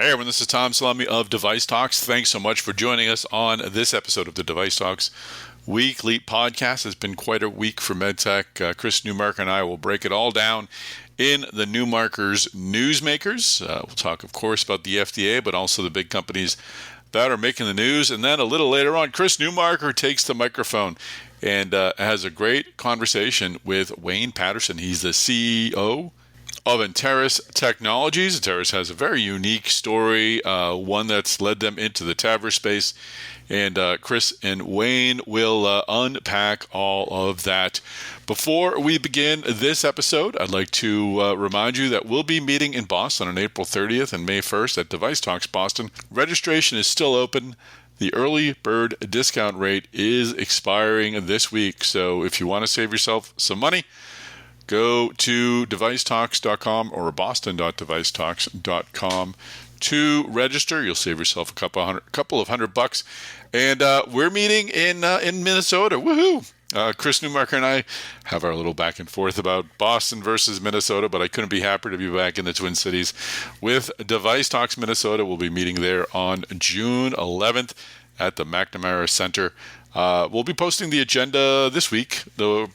Hey everyone, this is Tom Salemi of Device Talks. Thanks so much for joining us on this episode of the Device Talks Weekly Podcast. It's been quite a week for MedTech. Chris Newmarker and I will break it all down in the Newmakers Newsmakers. We'll talk, of course, about the FDA, but also the big companies that are making the news. And then a little later on, Chris Newmarker takes the microphone and has a great conversation with Wayne Paterson. He's the CEO of Anteris Technologies. Anteris has a very unique story, one that's led them into the TAVR space. And Chris and Wayne will unpack all of that. Before we begin this episode, I'd like to remind you that we'll be meeting in Boston on April 30th and May 1st at Device Talks Boston. Registration is still open. The early bird discount rate is expiring this week. So if you want to save yourself some money, go to DeviceTalks.com or boston.devicetalks.com to register. You'll save yourself a couple of $100. And we're meeting in Minnesota. Woohoo! Chris Newmarker and I have our little back and forth about Boston versus Minnesota, but I couldn't be happier to be back in the Twin Cities with Device Talks Minnesota. We'll be meeting there on June 11th at the McNamara Center. We'll be posting the agenda this week, the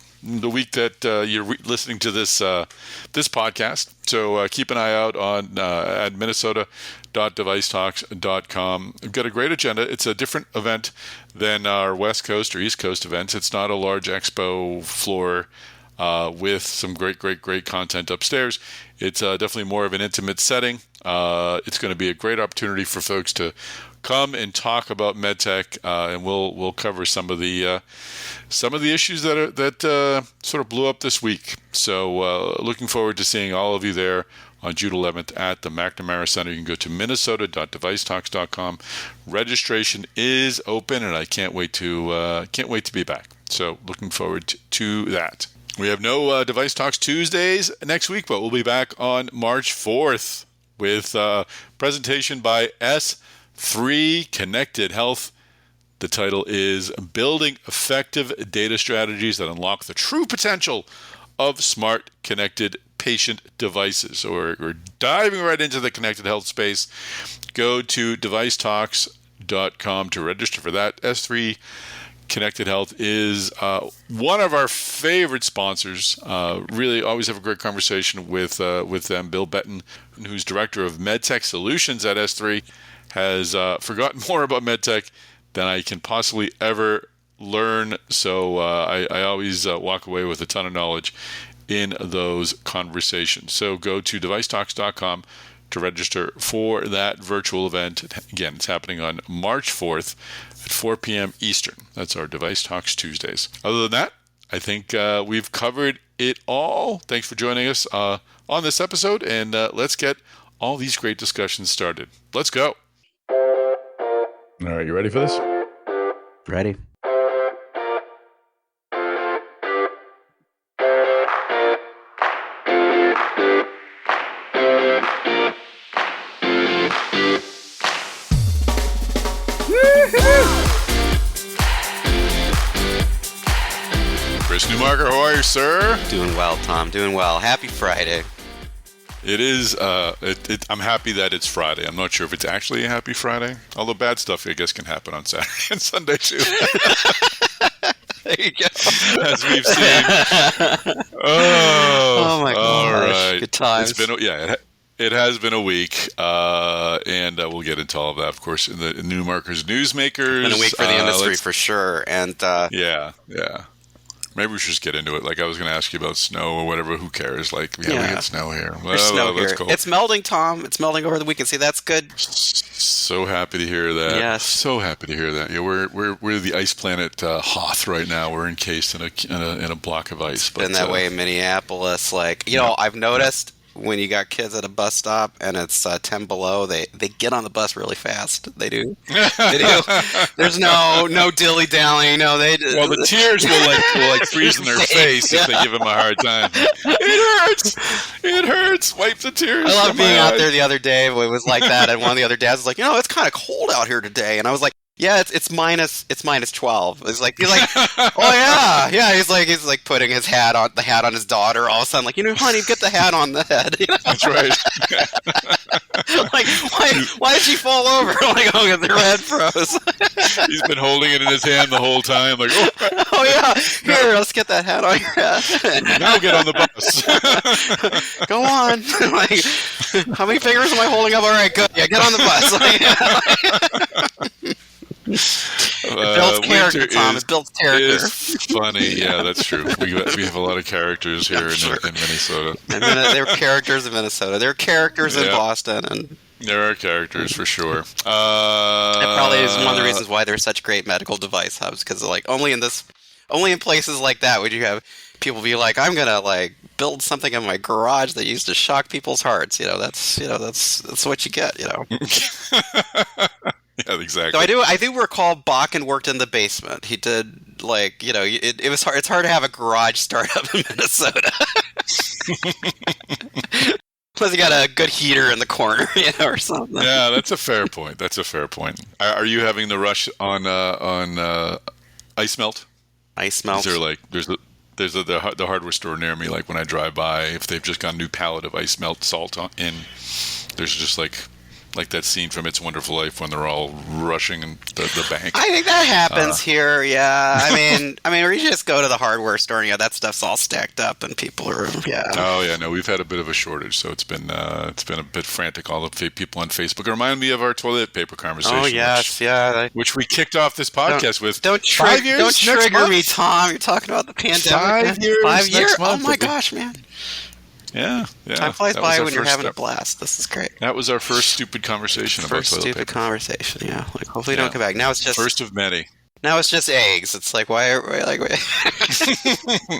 week that you're listening to this podcast. So keep an eye out on at minnesota.devicetalks.com. We've got a great agenda. It's a different event than our West Coast or East Coast events. It's not a large expo floor with some great content upstairs. It's definitely more of an intimate setting. It's going to be a great opportunity for folks to come and talk about MedTech, and we'll cover some of the issues that sort of blew up this week. So looking forward to seeing all of you there on June 11th at the McNamara Center. You can go to minnesota.devicetalks.com. Registration is open, and I can't wait to be back. So looking forward to that. We have no Device Talks Tuesdays next week, but we'll be back on March 4th with a presentation by S3 Connected Health. The title is Building Effective Data Strategies That Unlock the True Potential of Smart Connected Patient Devices. So we're diving right into the connected health space. Go to DeviceTalks.com to register for that. S3 Connected Health is one of our favorite sponsors. Really always have a great conversation with them. Bill Betton, who's Director of MedTech Solutions at S3, has forgotten more about MedTech than I can possibly ever learn. So I always walk away with a ton of knowledge in those conversations. So go to DeviceTalks.com to register for that virtual event. Again, it's happening on March 4th at 4 p.m. Eastern. That's our Device Talks Tuesdays. Other than that, I think we've covered it all. Thanks for joining us on this episode, and let's get all these great discussions started. Let's go. All right, you ready for this? Ready. Chris Newmarker, how are you, sir? Doing well, Tom. Doing well. Happy Friday. It is. I'm happy that it's Friday. I'm not sure if it's actually a happy Friday. Although bad stuff, I guess, can happen on Saturday and Sunday too. There you go. As we've seen. Oh my gosh. All right. Good times. It's been, it has been a week, and we'll get into all of that, of course, in the Newmakers Newsmakers. It's been a week for the industry for sure, and yeah. Maybe we should just get into it. Like I was going to ask you about snow or whatever. Who cares? Like, we get snow here. There's snow here. Let's go. It's melting, Tom. It's melting over the weekend. See, that's good. So happy to hear that. Yes. So happy to hear that. Yeah, we're the ice planet Hoth right now. We're encased in a block of ice. It's been that way in Minneapolis. Like, I've noticed when you got kids at a bus stop and it's 10 below, they get on the bus really fast. They do. They do. There's no dilly dallying. No, they do. Well, the tears will freeze in their face if they give them a hard time. It hurts. Wipe the tears. I love being out there the other day. It was like that, and one of the other dads was like, "It's kind of cold out here today," and I was like, Yeah, it's minus 12. He's like, oh yeah. He's like putting the hat on his daughter. All of a sudden, like, honey, get the hat on the head. That's right. Like, why did she fall over? Like, oh, their head froze. He's been holding it in his hand the whole time. Like, oh yeah, here, let's get that hat on your head. Now get on the bus. Go on. Like, how many fingers am I holding up? All right, good. Yeah, get on the bus. It builds character, Tom. It builds character. It's funny. Yeah, that's true. We have a lot of characters here in Minnesota. There are characters in Minnesota. There are characters in Boston, and there are characters for sure. That probably is one of the reasons why there's such great medical device hubs, because like only in places like that would you have people be like, I'm gonna like build something in my garage that used to shock people's hearts. That's what you get. Yeah, exactly. So I do recall Bakken worked in the basement. He did, like, it was hard. It's hard to have a garage startup in Minnesota. Plus, you got a good heater in the corner, or something. Yeah, that's a fair point. Are you having the rush on ice melt? Ice melt. Is there like there's the hardware store near me? Like when I drive by, if they've just got a new pallet of ice melt salt in, there's just like that scene from It's a Wonderful Life when they're all rushing the bank. I think that happens here. Yeah, I mean, or you just go to the hardware store and that stuff's all stacked up, and people are Oh yeah, no, we've had a bit of a shortage, so it's been a bit frantic. All the people on Facebook remind me of our toilet paper conversation. Oh yes, which we kicked off this podcast with. Don't trigger me, Tom. You're talking about the pandemic. 5 years. 5 years. Oh my gosh, man. Yeah. Time flies by when you're having a blast. This is great. That was our first stupid conversation about toilet paper. Conversation, yeah. Like, hopefully don't come back. Now it's just... First of many. Now it's just eggs. It's like, why are we like... All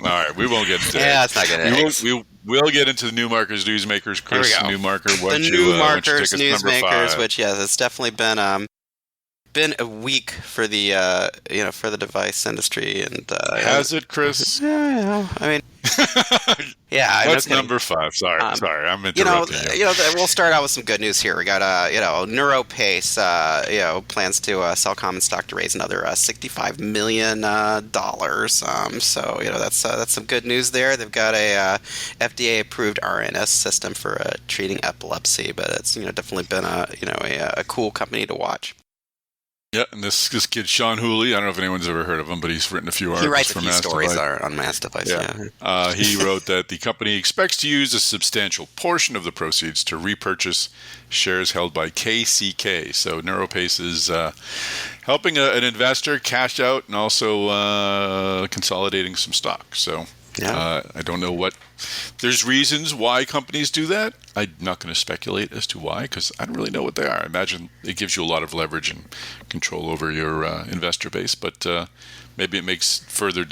right, we won't get into eggs. Yeah, it's not good eggs. We'll get into the Newmakers, Newsmakers, Chris Newmarker. The Newmakers, Newsmakers, which, it's definitely been a week for the for the device industry, and has it, Chris? Yeah, I mean, yeah. What's number 5? Sorry, I'm interrupting you. We'll start out with some good news here. We got NeuroPace, plans to sell common stock to raise another $65 million. So that's some good news there. They've got a FDA approved RNS system for treating epilepsy, but it's definitely been a cool company to watch. Yeah, and this kid, Sean Hooley, I don't know if anyone's ever heard of him, but he's written a few articles for MassDevice. He writes a few stories on MassDevice, yeah. He wrote that the company expects to use a substantial portion of the proceeds to repurchase shares held by KCK. So NeuroPace is helping an investor cash out and also consolidating some stock. So I don't know what... There's reasons why companies do that. I'm not going to speculate as to why, because I don't really know what they are. I imagine it gives you a lot of leverage and control over your investor base, but maybe it makes future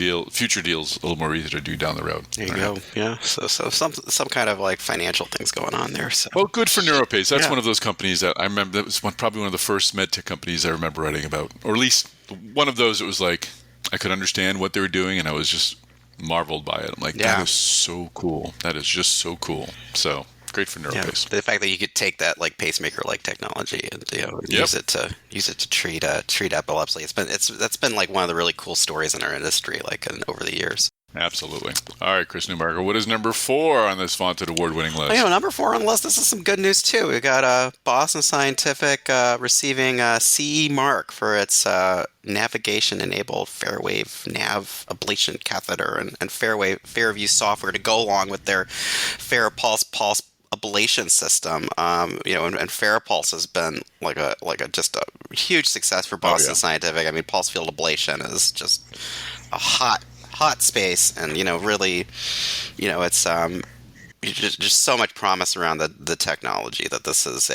deals a little more easy to do down the road. There you go. Yeah. So some kind of like financial things going on there. So. Well, good for NeuroPace. That's one of those companies that I remember. That was probably one of the first medtech companies I remember writing about, or at least one of those. It was like I could understand what they were doing, and I was just marveled by it. I'm like, that is so cool. That is just so cool. So great for NeuroPace. The fact that you could take that like pacemaker like technology and use it to treat epilepsy. That's been like one of the really cool stories in our industry over the years. Absolutely. All right, Chris Newmarker, what is number 4 on this vaunted award-winning list? Number 4 on the list, this is some good news, too. We got Boston Scientific receiving a CE mark for its navigation-enabled Fairwave nav ablation catheter and Fairview software to go along with their FARAPulse pulse ablation system. And FARAPulse has been just a huge success for Boston Scientific. I mean, pulse field ablation is just a hot space, and really, it's just so much promise around the technology that this is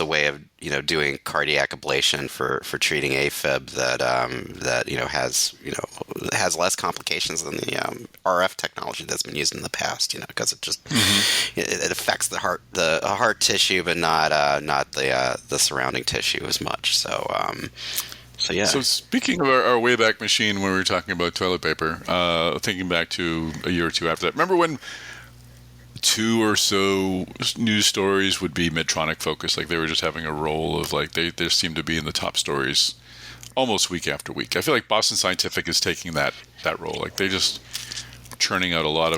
a way of doing cardiac ablation for treating AFib that has less complications than the RF technology that's been used in the past, because it just it affects the heart tissue, but not the surrounding tissue as much. So speaking of our Wayback Machine, when we were talking about toilet paper, thinking back to a year or two after that, remember when two or so news stories would be Medtronic focused. Like they were just having a role of like they seem to be in the top stories almost week after week. I feel like Boston Scientific is taking that role. Like they just churning out a lot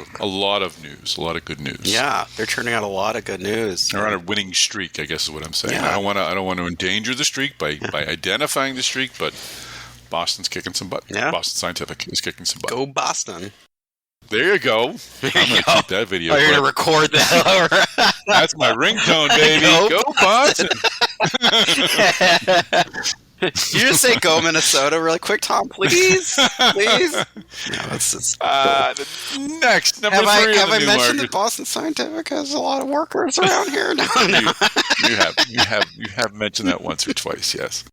of news, a lot of good news. Yeah, they're churning out a lot of good news. They're on a winning streak, I guess is what I'm saying. Yeah. I don't want to endanger the streak by identifying the streak, but Boston's kicking some butt. Yeah. Boston Scientific is kicking some butt. Go Boston. There you go. I'm going to keep that video. You're going to record that. That's my ringtone, baby. Go Boston. You just say go Minnesota really quick, Tom, please? Please? No, it's just next, number three. Have I mentioned that Boston Scientific has a lot of workers around here? No. You have mentioned that once or twice, yes.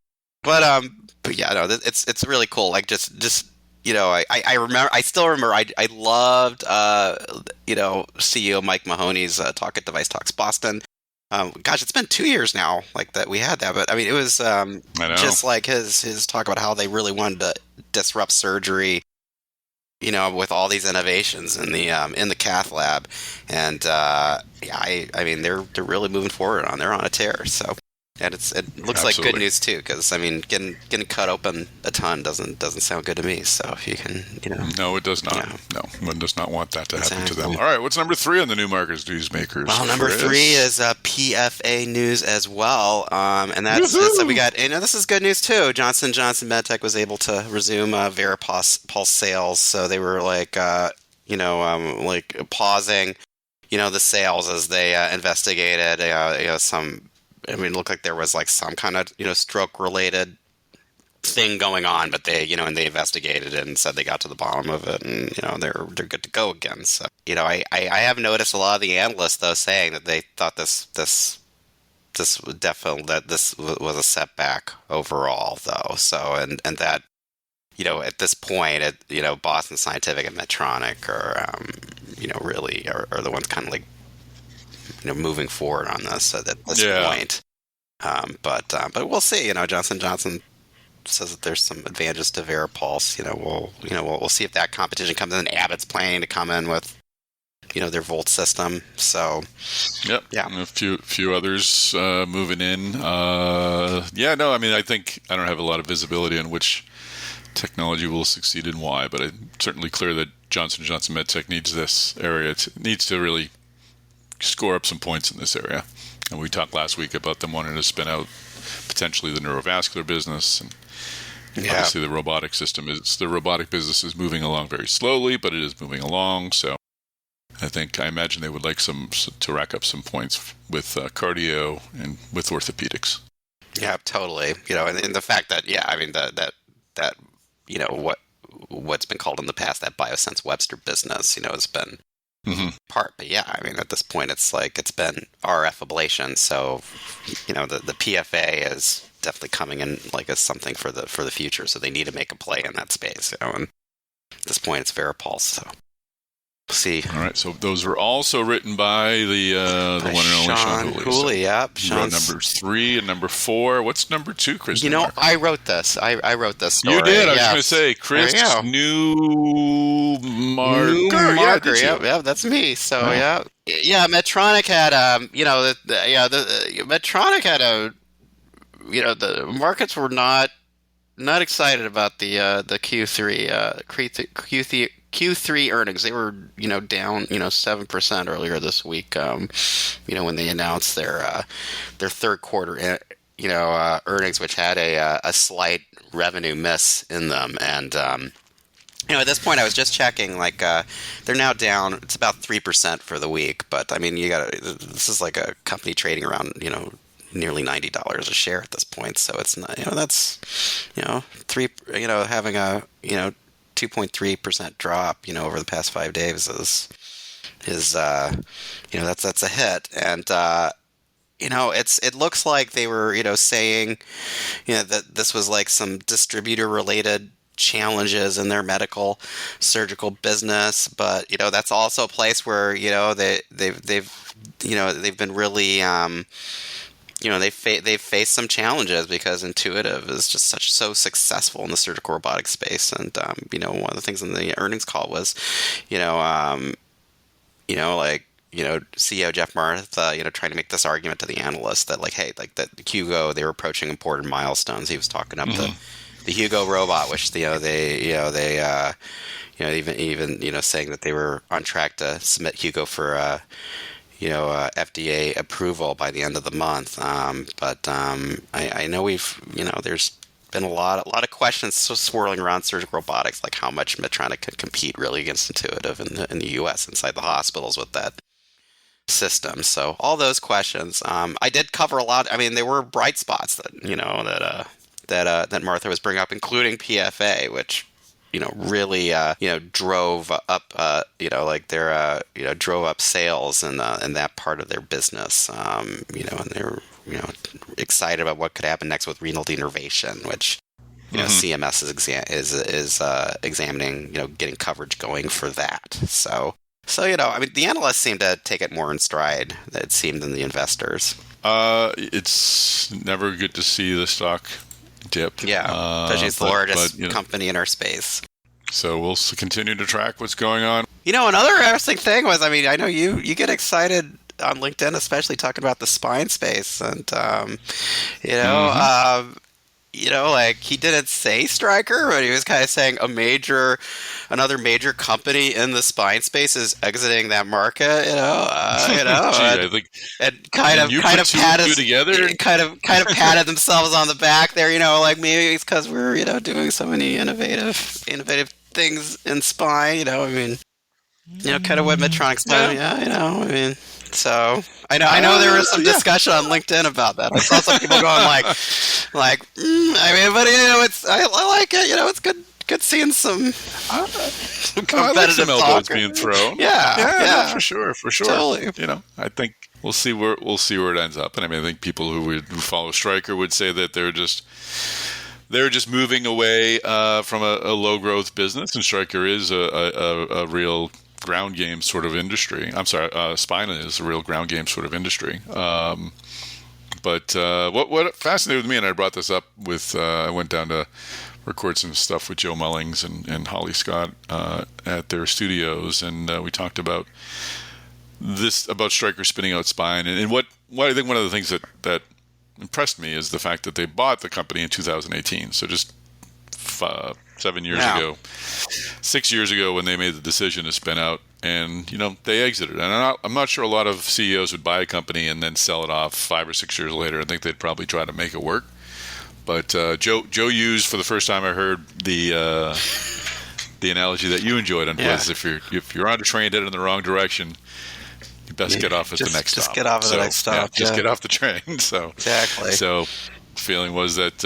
But yeah, no, it's really cool. Like just I remember. I still remember. I loved CEO Mike Mahoney's talk at DeviceTalks Boston. Gosh, it's been 2 years now, like that we had that. But I mean, it was just like his talk about how they really wanted to disrupt surgery, with all these innovations in the cath lab, and I mean, they're really moving forward they're on a tear. So. And it looks like good news too, because I mean, getting cut open a ton doesn't sound good to me. So if you can, no, it does not. No, one does not want that to happen to them. All right, what's number 3 on the Newsmakers? Well, number 3 is PFA news as well, and that's we got. This is good news too. Johnson MedTech was able to resume VeriPulse sales, so they were like pausing, the sales as they investigated some. I mean, it looked like there was like some kind of, stroke-related thing going on, but they, and they investigated it and said they got to the bottom of it, and they're good to go again. So, I have noticed a lot of the analysts though saying that they thought this definitely that this was a setback overall though. So, and that, at this point, Boston Scientific and Medtronic are, really are the ones kind of like. Moving forward on this at this point, but we'll see. Johnson Johnson says that there's some advantages to VeriPulse. We'll see if that competition comes in. Abbott's planning to come in with their Volt system. So yeah, and a few others moving in. I mean, I think I don't have a lot of visibility on which technology will succeed and why, but it's certainly clear that Johnson MedTech needs this area. Needs to really score up some points in this area. And we talked last week about them wanting to spin out potentially the neurovascular business, and obviously the robotic business is moving along very slowly, but it is moving along. So I imagine they would like to rack up some points with cardio and with orthopedics. Yeah, totally. And the fact that that what's been called in the past that Biosense Webster business, has been part, but I mean, at this point, it's been RF ablation, so the PFA is definitely coming in like as something for the future. So they need to make a play in that space, and at this point, it's VeriPulse. So we'll see. All right, so those were also written by the one and only Sean Cooley. Yep, Sean number 3 and number 4. What's number 2, Chris? I wrote this. I wrote this story. You did. I was going to say Chris Newmarker. Yeah, that's me. So Medtronic had Medtronic had the markets were not excited about the Q3 earnings. They were down 7% earlier this week. When they announced their third quarter earnings, which had a slight revenue miss in them, and at this point, I was just checking. Like they're now down. It's about 3% for the week. But I mean, this is like a company trading around nearly $90 a share at this point. So it's not that's having a 2.3% drop over the past 5 days is that's a hit. And it looks like they were saying that this was like some distributor related challenges in their medical surgical business, but that's also a place where they've been really they've faced some challenges because Intuitive is just so successful in the surgical robotic space, and one of the things in the earnings call was like CEO Jeff Martha, trying to make this argument to the analysts that like, hey, like that Hugo, they were approaching important milestones. He was talking up the Hugo robot, which even saying that they were on track to submit Hugo for FDA approval by the end of the month. But I know there's been a lot of questions swirling around surgical robotics, like how much Medtronic can compete really against Intuitive in the U.S. inside the hospitals with that system. So all those questions, I did cover a lot. I mean, there were bright spots that Martha was bringing up, including PFA, which really drove up drove up sales in that part of their business. And they're excited about what could happen next with renal denervation, which CMS is examining, getting coverage going for that. So I mean, the analysts seem to take it more in stride, it seemed, than the investors. It's never good to see the stock dip. Yeah, especially it's the largest company in our space. So we'll continue to track what's going on. Another interesting thing was, I mean, I know you get excited on LinkedIn, especially talking about the spine space, and like he didn't say Stryker, but he was kind of saying another major company in the spine space is exiting that market. I think, and kind of patted themselves on the back there. Like maybe it's because we're doing so many innovative things in spine. I mean, kind of what Medtronic's done. I mean. So I know there was some discussion on LinkedIn about that. I saw some people going like, I mean, but I like it. It's good seeing some competitive elbows being thrown. Yeah, for sure. Totally. I think we'll see where it ends up. And I mean, I think people who follow Stryker would say that they're just moving away from a low growth business, and Stryker is a real ground game sort of industry. I'm sorry, spine is a real ground game sort of industry. But what fascinated with me, and I brought this up with, I went down to record some stuff with Joe Mullings and Holly Scott at their studios, and we talked about Stryker spinning out spine, and what I think one of the things that impressed me is the fact that they bought the company in 2018. So just 7 years ago, 6 years ago, when they made the decision to spin out, and they exited. And I'm not sure a lot of CEOs would buy a company and then sell it off 5 or 6 years later. I think they'd probably try to make it work. But Joe used, for the first time I heard, the analogy that you enjoyed, and was if you're on a train headed in the wrong direction, you best get off at the next stop. Just get off at the next stop. Just get off the train. So exactly. So the feeling was that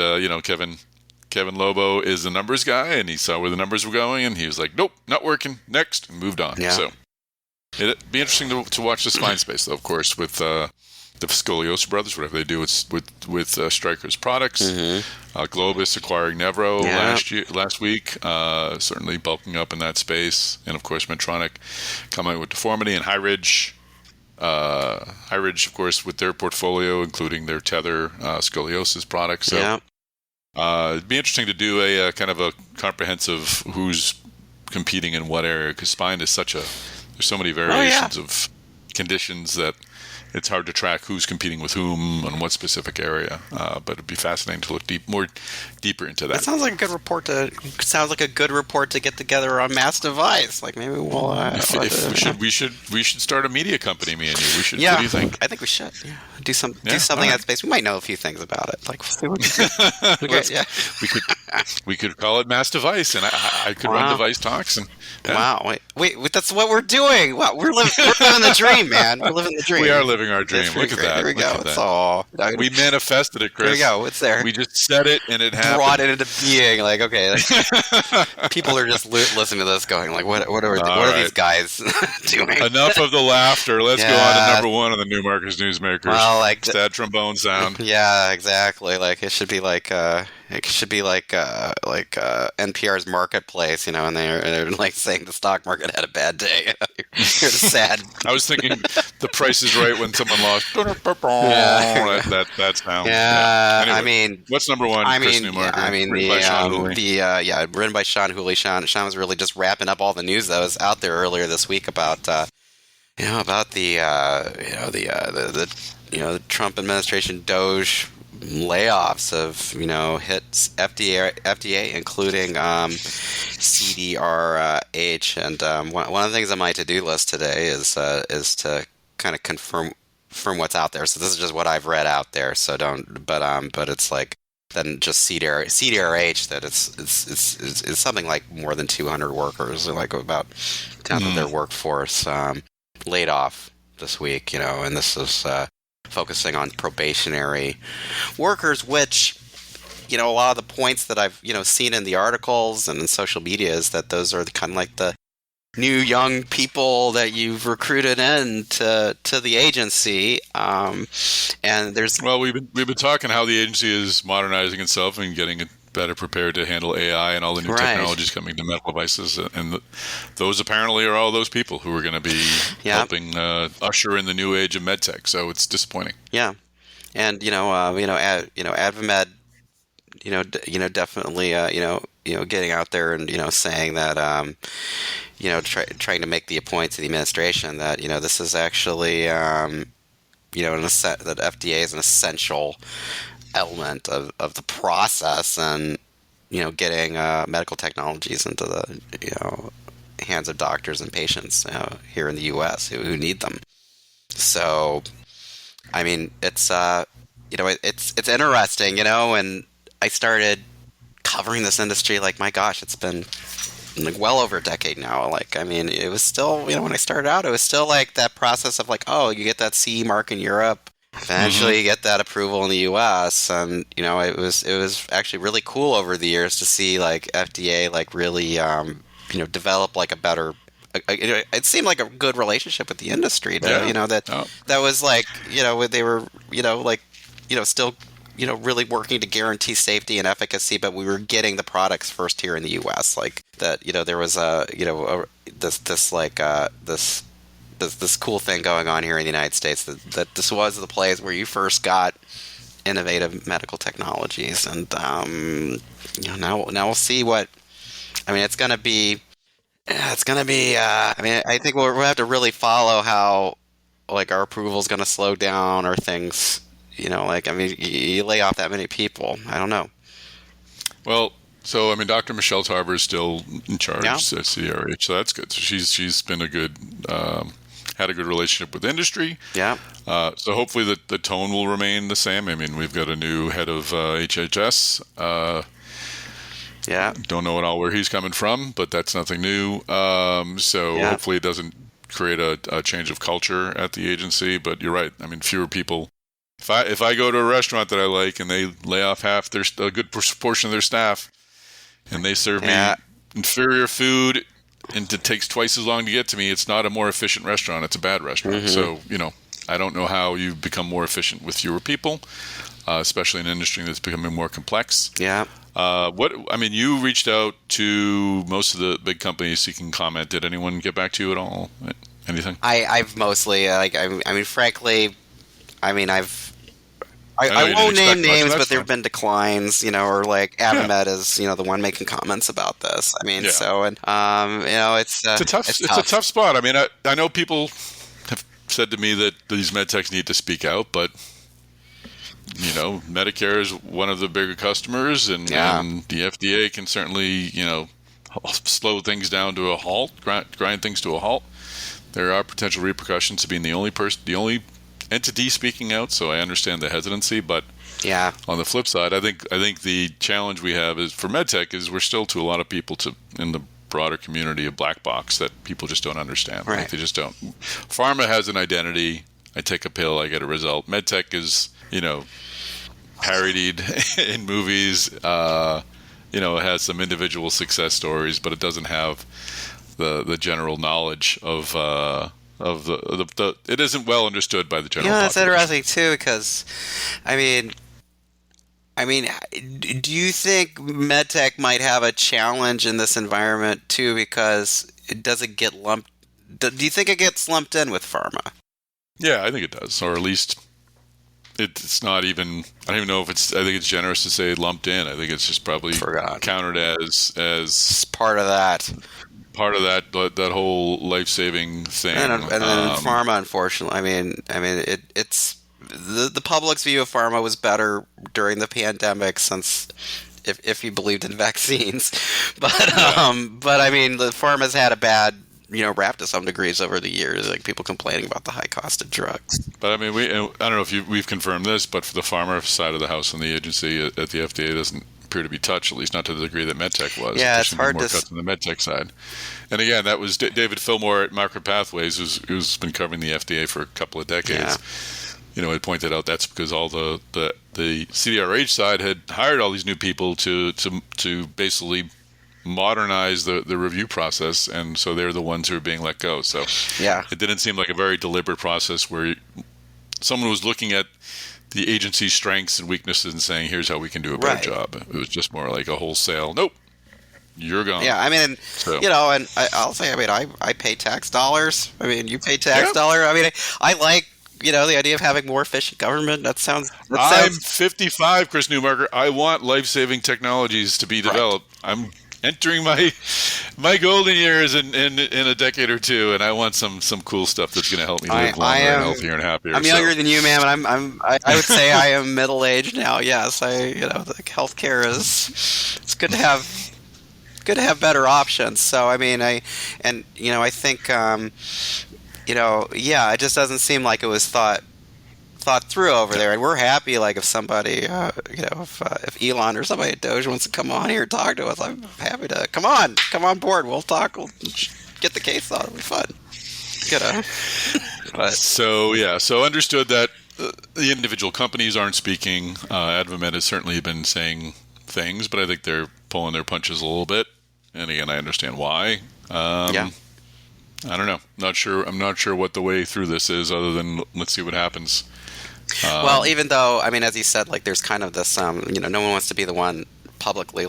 Kevin Lobo is the numbers guy, and he saw where the numbers were going, and he was like, nope, not working, next, and moved on. Yeah. So it'd be interesting to watch the spine space, though, of course, with the Scoliosis brothers, whatever they do with Stryker's products. Globus acquiring Nevro last week, certainly bulking up in that space. And, of course, Medtronic coming with Deformity, and High Ridge, of course, with their portfolio, including their Tether scoliosis products. So, it'd be interesting to do a kind of a comprehensive who's competing in what area, because spine is there's so many variations of conditions that it's hard to track who's competing with whom on what specific area. But it'd be fascinating to look deeper into that. It sounds like a good report to get together on MassDevice. Like maybe we'll. We should start a media company. Me and you. We should. Yeah, what do you think? I think we should. Yeah. Do something in that space. We might know a few things about it. Like we'll see what we could call it MassDevice, and I could run DeviceTalks. And wow, wait, that's what we're doing. Wow, we're living the dream, man. We're living the dream. We are living our dream. Look at that. There we go. It's all. We manifested it, Chris. There we go. It's there. We just said it, and it happened. Brought it into being. Like, okay, people are just listening to this, going like, what are these guys doing? Enough of the laughter. Let's go on to number one on the Newmarkers Newsmakers. Well, like sad trombone sound. Yeah, exactly. Like it should be like NPR's Marketplace, and they're like saying the stock market had a bad day. You're sad. I was thinking The Price is Right when someone lost. That sound. Yeah. Anyway, I mean, what's number one? Chris Newmarker, written by Sean Hooley. Sean was really just wrapping up all the news that was out there earlier this week about About the Trump administration Doge layoffs of hits FDA including CDRH, and one of the things on my to-do list today is to kind of confirm what's out there. So this is just what I've read out there. So but it's like then just CDRH that it's something like more than 200 workers, like about a tenth of their workforce laid off this week. And this is focusing on probationary workers, which a lot of the points that I've seen in the articles and in social media is that those are kind of like the new young people that you've recruited in to the agency, and there's we've been talking how the agency is modernizing itself and getting it better prepared to handle AI and all the new technologies coming to medical devices, and those apparently are all those people who are going to be helping usher in the new age of medtech. So it's disappointing. Yeah, and AdvaMed, definitely, getting out there and saying that trying to make the point to the administration that this is actually that FDA is an essential element of the process, and getting medical technologies into the hands of doctors and patients here in the U.S. who need them. So, I mean, it's it's interesting, and I started covering this industry, like, my gosh, it's been like well over a decade now. Like, I mean, it was still, when I started out, it was still like that process of like, oh, you get that CE mark in Europe, eventually you get that approval in the US, and it was actually really cool over the years to see like FDA like really develop like a better, it seemed like a good relationship with the industry to, that was like, they were still really working to guarantee safety and efficacy, but we were getting the products first here in the U.S. Like that, there was this cool thing going on here in the United States that this was the place where you first got innovative medical technologies, and now we'll see what. I mean, it's gonna be. I mean, I think we'll have to really follow how like our approval is gonna slow down or things. I mean, you lay off that many people. I don't know. Well, so I mean, Dr. Michelle Tarver is still in charge at CRH, so that's good. So she's been had a good relationship with industry. Yeah. So hopefully the tone will remain the same. I mean, we've got a new head of HHS. Don't know at all where he's coming from, but that's nothing new. Hopefully it doesn't create a change of culture at the agency. But you're right. I mean, fewer people. If I go to a restaurant that I like and they lay off a good portion of their staff, and they serve me inferior food, and it takes twice as long to get to me, it's not a more efficient restaurant. It's a bad restaurant. So I don't know how you become more efficient with fewer people, especially in an industry that's becoming more complex. Yeah. You reached out to most of the big companies seeking comment. Did anyone get back to you at all? Anything? I've mostly frankly, I won't name names, but there have been declines, or like AdvaMed is, the one making comments about this. I mean, so, and, it's a tough spot. I mean, I know people have said to me that these medtechs need to speak out, but, Medicare is one of the bigger customers, and the FDA can certainly, slow things down to a halt, grind things to a halt. There are potential repercussions to being the only entity speaking out, so I understand the hesitancy, but on the flip side, I think the challenge we have is for medtech is we're still to a lot of people in the broader community a black box that people just don't understand. Right. Like they just don't. Pharma has an identity. I take a pill, I get a result. Medtech is parodied in movies. It has some individual success stories, but it doesn't have the general knowledge of the it isn't well understood by the general population. That's interesting too, because I mean, do you think medtech might have a challenge in this environment too, because it doesn't get lumped? Do you think it gets lumped in with pharma? Yeah, I think it does, or at least it's not even. I don't even know if it's. I think it's generous to say lumped in. I think it's just probably counted as part of that. part of that whole life-saving thing. And then pharma, unfortunately, it's the public's view of pharma was better during the pandemic, since if you believed in vaccines, but the pharma's had a bad rap to some degrees over the years, like people complaining about the high cost of drugs. But I don't know if we've confirmed this, but for the pharma side of the house and the agency at the FDA doesn't appear to be touched, at least not to the degree that MedTech was. Yeah, it's hard more to... cuts on the MedTech side. And again, that was David Fillmore at Micro Pathways, who's been covering the FDA for a couple of decades. Yeah. Had pointed out that's because all the CDRH side had hired all these new people to basically modernize the review process, and so they're the ones who are being let go. So it didn't seem like a very deliberate process where someone was looking at the agency's strengths and weaknesses and saying, here's how we can do a better job. It was just more like a wholesale, nope, you're gone. Yeah, and I'll say, I pay tax dollars. You pay tax dollar. I like the idea of having more efficient government. I'm 55, Chris Newmarker. I want life-saving technologies to be developed. I'm entering my golden years in a decade or two, and I want some cool stuff that's going to help me live longer and healthier and happier. I'm younger than you, man, but I would say I am middle aged now. Yes, healthcare it's good to have better options. So I think it just doesn't seem like it was thought through over there, and we're happy. Like if somebody, if Elon or somebody at Doge wants to come on here and talk to us, I'm happy to come on board. We'll talk. We'll get the case on. It'll be fun. But so understood that the individual companies aren't speaking. Advamed has certainly been saying things, but I think they're pulling their punches a little bit. And again, I understand why. I don't know. I'm not sure what the way through this is, other than let's see what happens. Well, even though, as he said, like there's kind of this, no one wants to be the one publicly,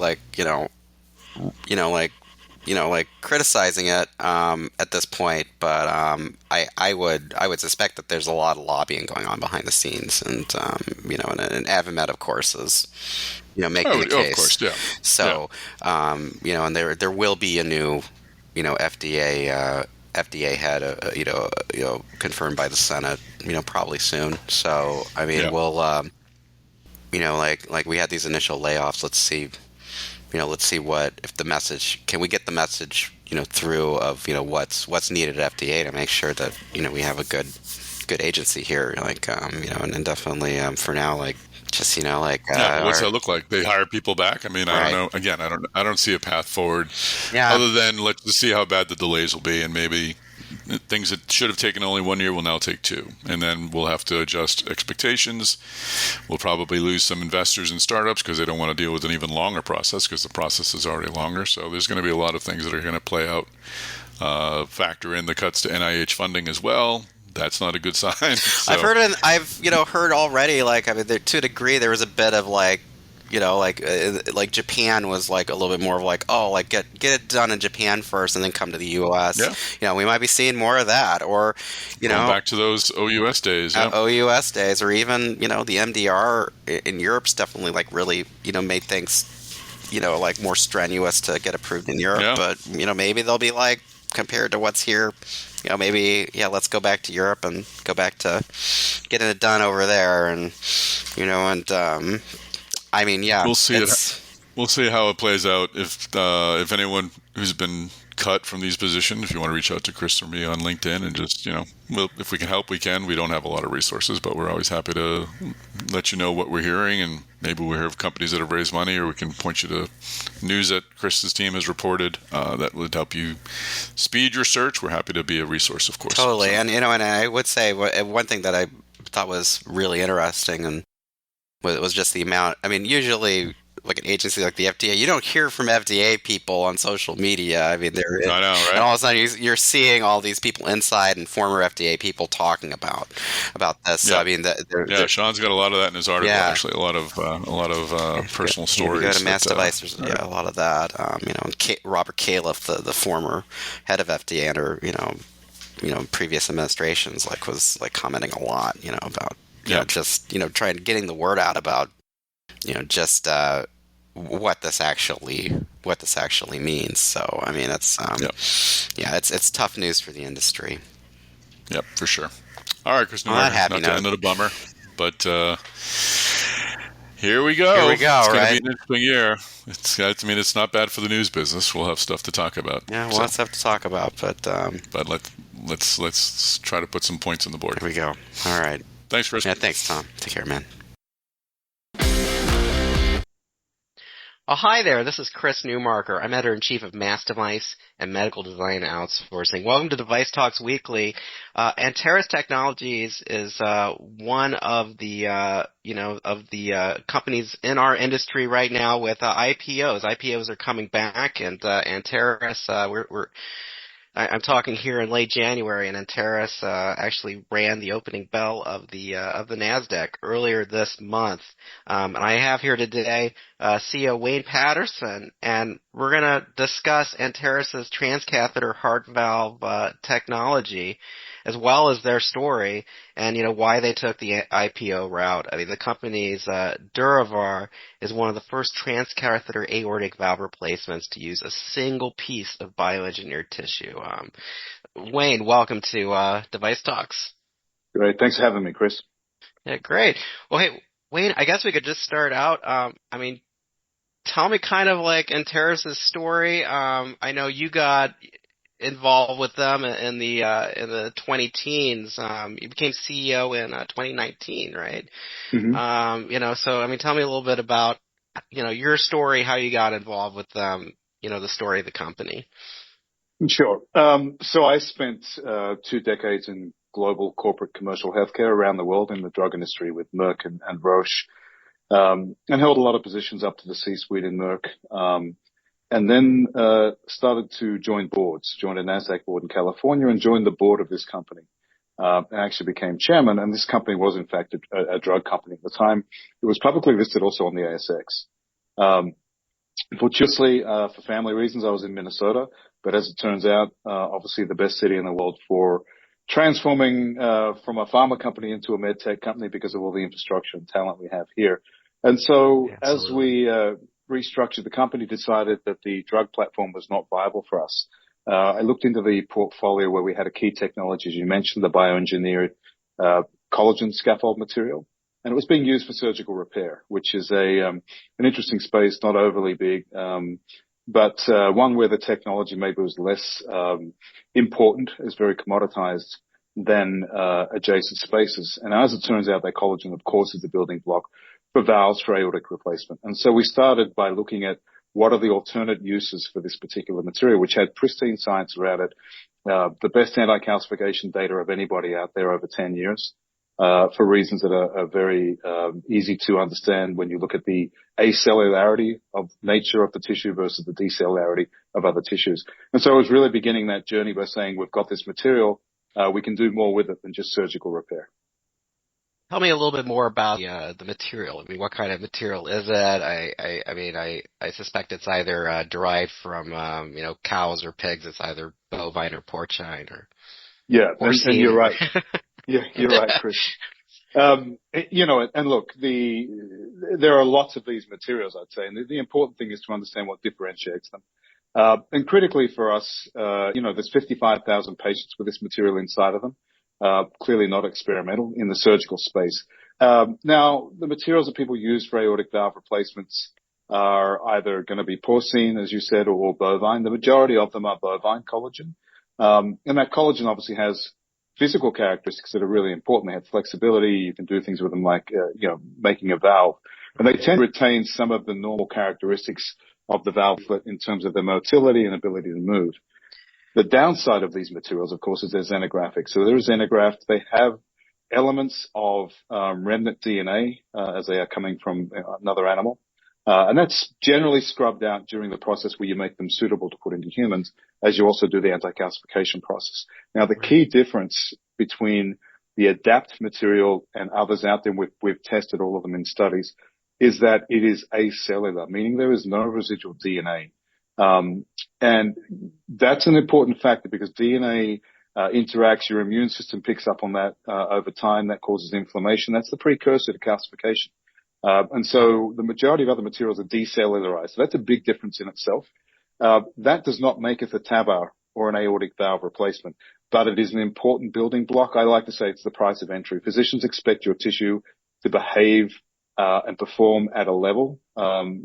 criticizing it at this point. But I would suspect that there's a lot of lobbying going on behind the scenes, and and Avamed, of course, is making the case. Of course, yeah. So and there will be a new FDA head, confirmed by the Senate, probably soon. So, we'll, like we had these initial layoffs. Let's see can we get the message, through of, what's needed at FDA to make sure that, we have a good agency here. And definitely, for now, what's that look like? They hire people back? I don't know. Again, I don't see a path forward. Yeah. Other than let's just see how bad the delays will be, and maybe things that should have taken only 1 year will now take 2, and then we'll have to adjust expectations. We'll probably lose some investors and startups because they don't want to deal with an even longer process, because the process is already longer. So there's going to be a lot of things that are going to play out. Factor in the cuts to NIH funding as well. That's not a good sign. So. I've heard already, to a degree there was a bit of Japan was a little bit more of get it done in Japan first and then come to the US. Yeah. We might be seeing more of that, or going back to those OUS days. Yeah. OUS days, or even the MDR in Europe's definitely really made things more strenuous to get approved in Europe. Yeah. But maybe they'll be compared to what's here, let's go back to Europe and go back to getting it done over there, and we'll see we'll see how it plays out. If anyone who's been cut from these positions, if you want to reach out to Chris or me on LinkedIn, and just if we can help, we can. We don't have a lot of resources, but we're always happy to let you know what we're hearing, and maybe we hear of companies that have raised money, or we can point you to news that Chris's team has reported that would help you speed your search. We're happy to be a resource, of course. Totally. So. And I would say one thing that I thought was really interesting and was just the amount. Usually an agency like the FDA, you don't hear from FDA people on social media. I know, right? And all of a sudden you're seeing all these people inside and former FDA people talking about this. Yeah. So, Sean's got a lot of that in his article. Yeah. Actually, a lot of personal stories. You go to MassDevice, there's a lot of that. And Robert Califf, the former head of FDA under previous administrations, was commenting a lot, about getting the word out about just what this actually what this actually means. So, I mean, it's Yep. yeah, it's tough news for the industry. Yep, for sure. All right, Chris On that Newmarker, happy not to end note, on a bummer, but here we go. here we go, It's going to be right? an interesting year. I mean, it's not bad for the news business. We'll have stuff to talk about. Yeah, well, So, let's have to talk about, but let's try to put some points on the board. here we go. All right. Thanks, Chris. Yeah, thanks, Tom. Take care, man. Oh, hi there. This is Chris Newmarker. I'm editor-in-chief of MassDevice and Medical Design Outsourcing. Welcome to DeviceTalks Weekly. Anteris Technologies is one of the companies in our industry right now with IPOs. IPOs are coming back, and Anteris, I'm talking here in late January, and Anteris actually ran the opening bell of the NASDAQ earlier this month. And I have here today CEO Wayne Paterson, and we're going to discuss Anteris's transcatheter heart valve technology, as well as their story, and why they took the IPO route. I mean, the company's DuraVar is one of the first transcatheter aortic valve replacements to use a single piece of bioengineered tissue. Wayne, welcome to Device Talks. Great. Thanks for having me, Chris. Yeah, great. Well, hey, Wayne, I guess we could just start out. I mean, tell me kind of like Anteris' story. I know you got involved with them in the 20-teens. You became CEO in 2019, right? Mm-hmm. So I mean, tell me a little bit about your story, how you got involved with them, the story of the company. Sure. So I spent 2 decades in global corporate commercial healthcare around the world in the drug industry with Merck and Roche, and held a lot of positions up to the C-suite in Merck. And then started to join boards, joined a NASDAQ board in California and joined the board of this company. And actually became chairman, and this company was in fact a drug company at the time. It was publicly listed also on the ASX. Fortunately, for family reasons, I was in Minnesota, but as it turns out, obviously the best city in the world for transforming from a pharma company into a medtech company because of all the infrastructure and talent we have here. And so as we restructured the company, decided that the drug platform was not viable for us. I looked into the portfolio where we had a key technology, as you mentioned, the bioengineered collagen scaffold material, and it was being used for surgical repair, which is an interesting space, not overly big, but one where the technology maybe was less important, is very commoditized than adjacent spaces. And as it turns out, that collagen, of course, is the building block for valves for aortic replacement. And so we started by looking at what are the alternate uses for this particular material, which had pristine science around it, the best anti-calcification data of anybody out there over 10 years, for reasons that are very easy to understand when you look at the acellularity of nature of the tissue versus the decellularity of other tissues. And so I was really beginning that journey by saying, we've got this material, we can do more with it than just surgical repair. Tell me a little bit more about the material. I mean, what kind of material is it? I suspect it's either derived from cows or pigs. It's either bovine or porcine or and you're right. Yeah, you're right, Chris. And look, there are lots of these materials, I'd say, and the important thing is to understand what differentiates them. And critically for us, there's 55,000 patients with this material inside of them. Clearly not experimental in the surgical space. Now, the materials that people use for aortic valve replacements are either going to be porcine, as you said, or bovine. The majority of them are bovine collagen. And that collagen obviously has physical characteristics that are really important. They have flexibility. You can do things with them like, making a valve. And they tend to retain some of the normal characteristics of the valvelet in terms of their motility and ability to move. The downside of these materials, of course, is they're xenographic. So they're xenographed. They have elements of remnant DNA as they are coming from another animal. And that's generally scrubbed out during the process where you make them suitable to put into humans, as you also do the anti-calcification process. Now, the key difference between the ADAPT material and others out there, we've tested all of them in studies, is that it is acellular, meaning there is no residual DNA. And that's an important factor because DNA interacts, your immune system picks up on that over time. That causes inflammation. That's the precursor to calcification. And so the majority of other materials are decellularized. So that's a big difference in itself. That does not make it a TAVR or an aortic valve replacement, but it is an important building block. I like to say it's the price of entry. Physicians expect your tissue to behave and perform at a level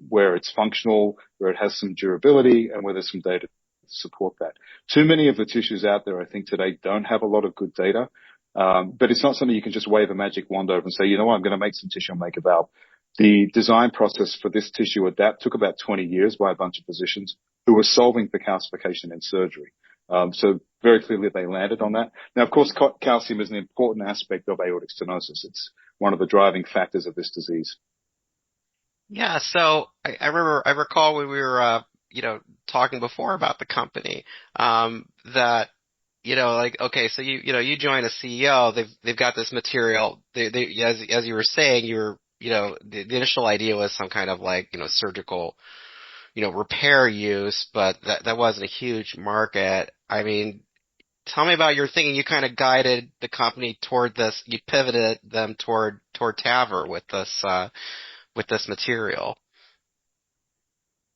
where it's functional, where it has some durability, and where there's some data to support that. Too many of the tissues out there, I think, today don't have a lot of good data, but it's not something you can just wave a magic wand over and say, you know what, I'm going to make some tissue and make a valve. The design process for this tissue adapt took about 20 years by a bunch of physicians who were solving for calcification in surgery. So very clearly they landed on that. Now, of course, calcium is an important aspect of aortic stenosis. It's one of the driving factors of this disease. Yeah. So I recall when we were, talking before about the company, that, okay, so you join a CEO, they've got this material. They as you were saying, the initial idea was some kind of surgical, repair use, but that wasn't a huge market. I mean, tell me about your thinking. You kind of guided the company toward this. You pivoted them toward TAVR with this material.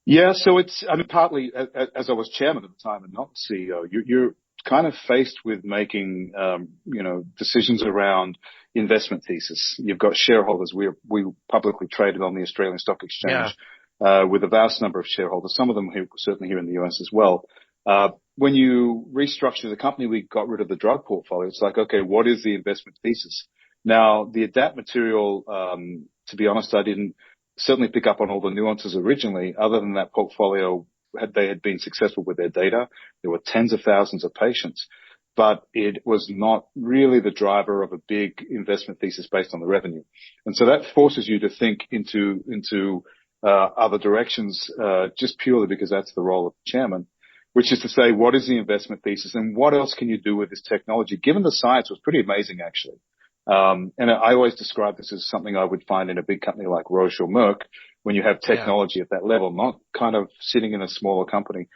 Yeah, so partly as I was chairman at the time and not CEO, you're kind of faced with making, decisions around investment thesis. You've got shareholders. We publicly traded on the Australian Stock Exchange, with a vast number of shareholders, some of them certainly here in the US as well. When you restructure the company, we got rid of the drug portfolio. It's like, okay, what is the investment thesis? Now, the ADAPT material, to be honest, I didn't certainly pick up on all the nuances originally. Other than that portfolio, they had been successful with their data. There were tens of thousands of patients, but it was not really the driver of a big investment thesis based on the revenue. And so that forces you to think into other directions, just purely because that's the role of the chairman, which is to say, what is the investment thesis and what else can you do with this technology? Given the science was pretty amazing, actually. And I always describe this as something I would find in a big company like Roche or Merck when you have technology at that level, not kind of sitting in a smaller company.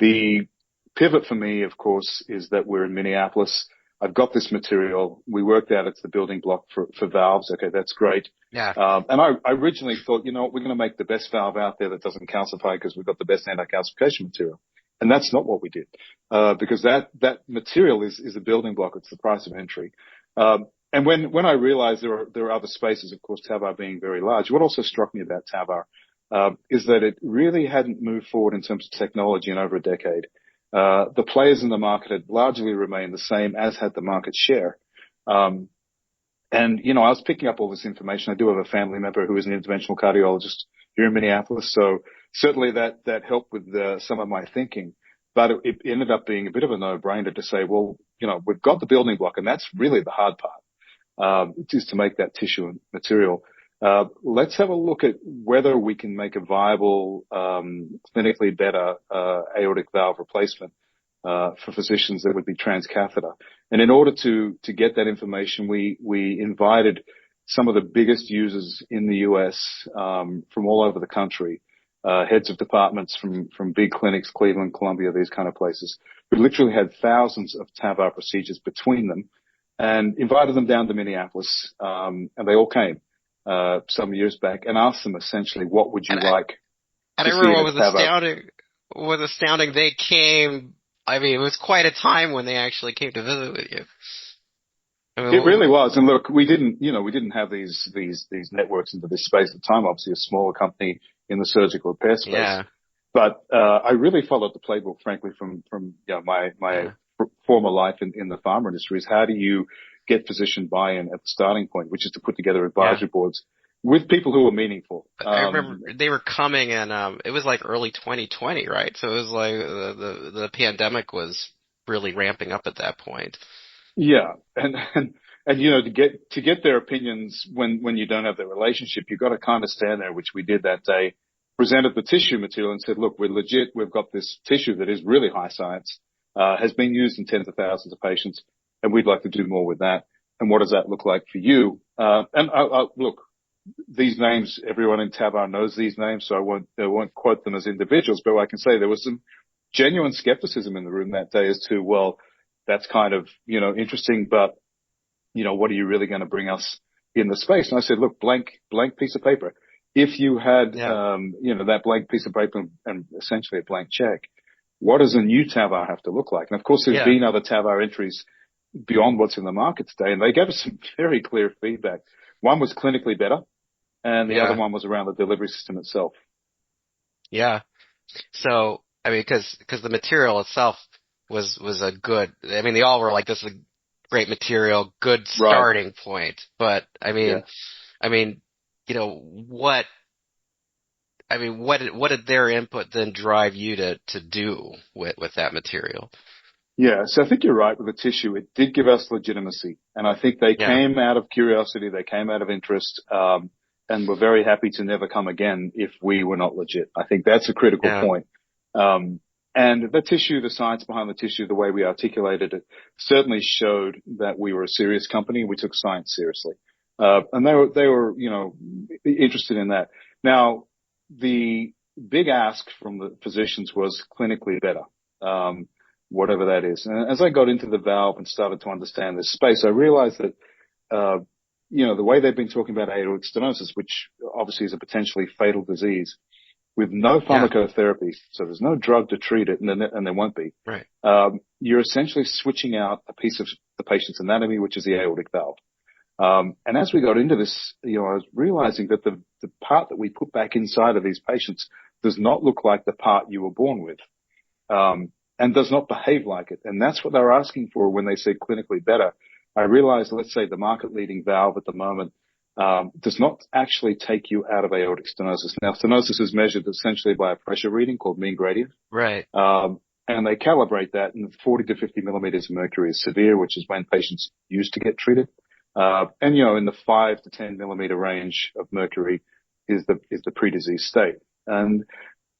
The pivot for me, of course, is that we're in Minneapolis. I've got this material. We worked out it's the building block for valves. Okay, that's great. Yeah. And I originally thought, we're going to make the best valve out there that doesn't calcify because we've got the best anti-calcification material. And that's not what we did, because that material is a building block. It's the price of entry. And when I realized there are other spaces, of course, TAVR being very large, what also struck me about TAVR, is that it really hadn't moved forward in terms of technology in over a decade. The players in the market had largely remained the same, as had the market share. And, I was picking up all this information. I do have a family member who is an interventional cardiologist here in Minneapolis. So certainly that helped with some of my thinking, but it ended up being a bit of a no-brainer to say, well, we've got the building block and that's really the hard part, is to make that tissue and material. Let's have a look at whether we can make a viable, clinically better, aortic valve replacement, for physicians that would be transcatheter. And in order to get that information, we invited some of the biggest users in the US, from all over the country, heads of departments from big clinics, Cleveland, Columbia, these kind of places, who literally had thousands of TAVR procedures between them, and invited them down to Minneapolis, and they all came, some years back, and asked them essentially, what would you like? And I remember what was astounding, they came, I mean, it was quite a time when they actually came to visit with you. I mean, it really was. And look, we didn't have these networks into this space at the time, obviously a smaller company in the surgical repair space. Yeah. But, I really followed the playbook, frankly, from my former life in the pharma industry, is how do you get physician buy-in at the starting point, which is to put together advisory boards with people who are meaningful. I remember they were coming, and it was like early 2020, right? So it was like the pandemic was really ramping up at that point. Yeah, and to get their opinions when you don't have the relationship, you've got to kind of stand there, which we did that day. Presented the tissue material and said, look, we're legit. We've got this tissue that is really high science, has been used in tens of thousands of patients, and we'd like to do more with that. And what does that look like for you? And look, these names, everyone in TAVR knows these names, so I won't quote them as individuals, but I can say there was some genuine skepticism in the room that day as to, well, that's kind of, interesting, but, what are you really going to bring us in the space. And I said, look, blank piece of paper. If you had, that blank piece of paper and essentially a blank check, what does a new TAVR have to look like? And of course, there's been other TAVR entries beyond what's in the market today, and they gave us some very clear feedback. One was clinically better, and the other one was around the delivery system itself. Yeah. So, I mean, because the material itself was a good, I mean, they all were like, this is a great material, good starting point. But, I mean, what did their input then drive you to do with that material? Yeah, so I think you're right with the tissue. It did give us legitimacy. And I think they came out of curiosity, they came out of interest, and were very happy to never come again if we were not legit. I think that's a critical point. And the tissue, the science behind the tissue, the way we articulated it, certainly showed that we were a serious company. We took science seriously. And they were, interested in that. Now, the big ask from the physicians was clinically better, whatever that is. And as I got into the valve and started to understand this space, I realized that, the way they've been talking about aortic stenosis, which obviously is a potentially fatal disease, with no pharmacotherapy, so there's no drug to treat it, and there won't be. Right. You're essentially switching out a piece of the patient's anatomy, which is the aortic valve. And as we got into this, I was realizing that the part that we put back inside of these patients does not look like the part you were born with, and does not behave like it. And that's what they're asking for when they say clinically better. I realized, let's say the market leading valve at the moment, does not actually take you out of aortic stenosis. Now, stenosis is measured essentially by a pressure reading called mean gradient. Right. And they calibrate that, and 40 to 50 millimeters of mercury is severe, which is when patients used to get treated. And in the 5 to 10 millimeter range of mercury is the pre-disease state. And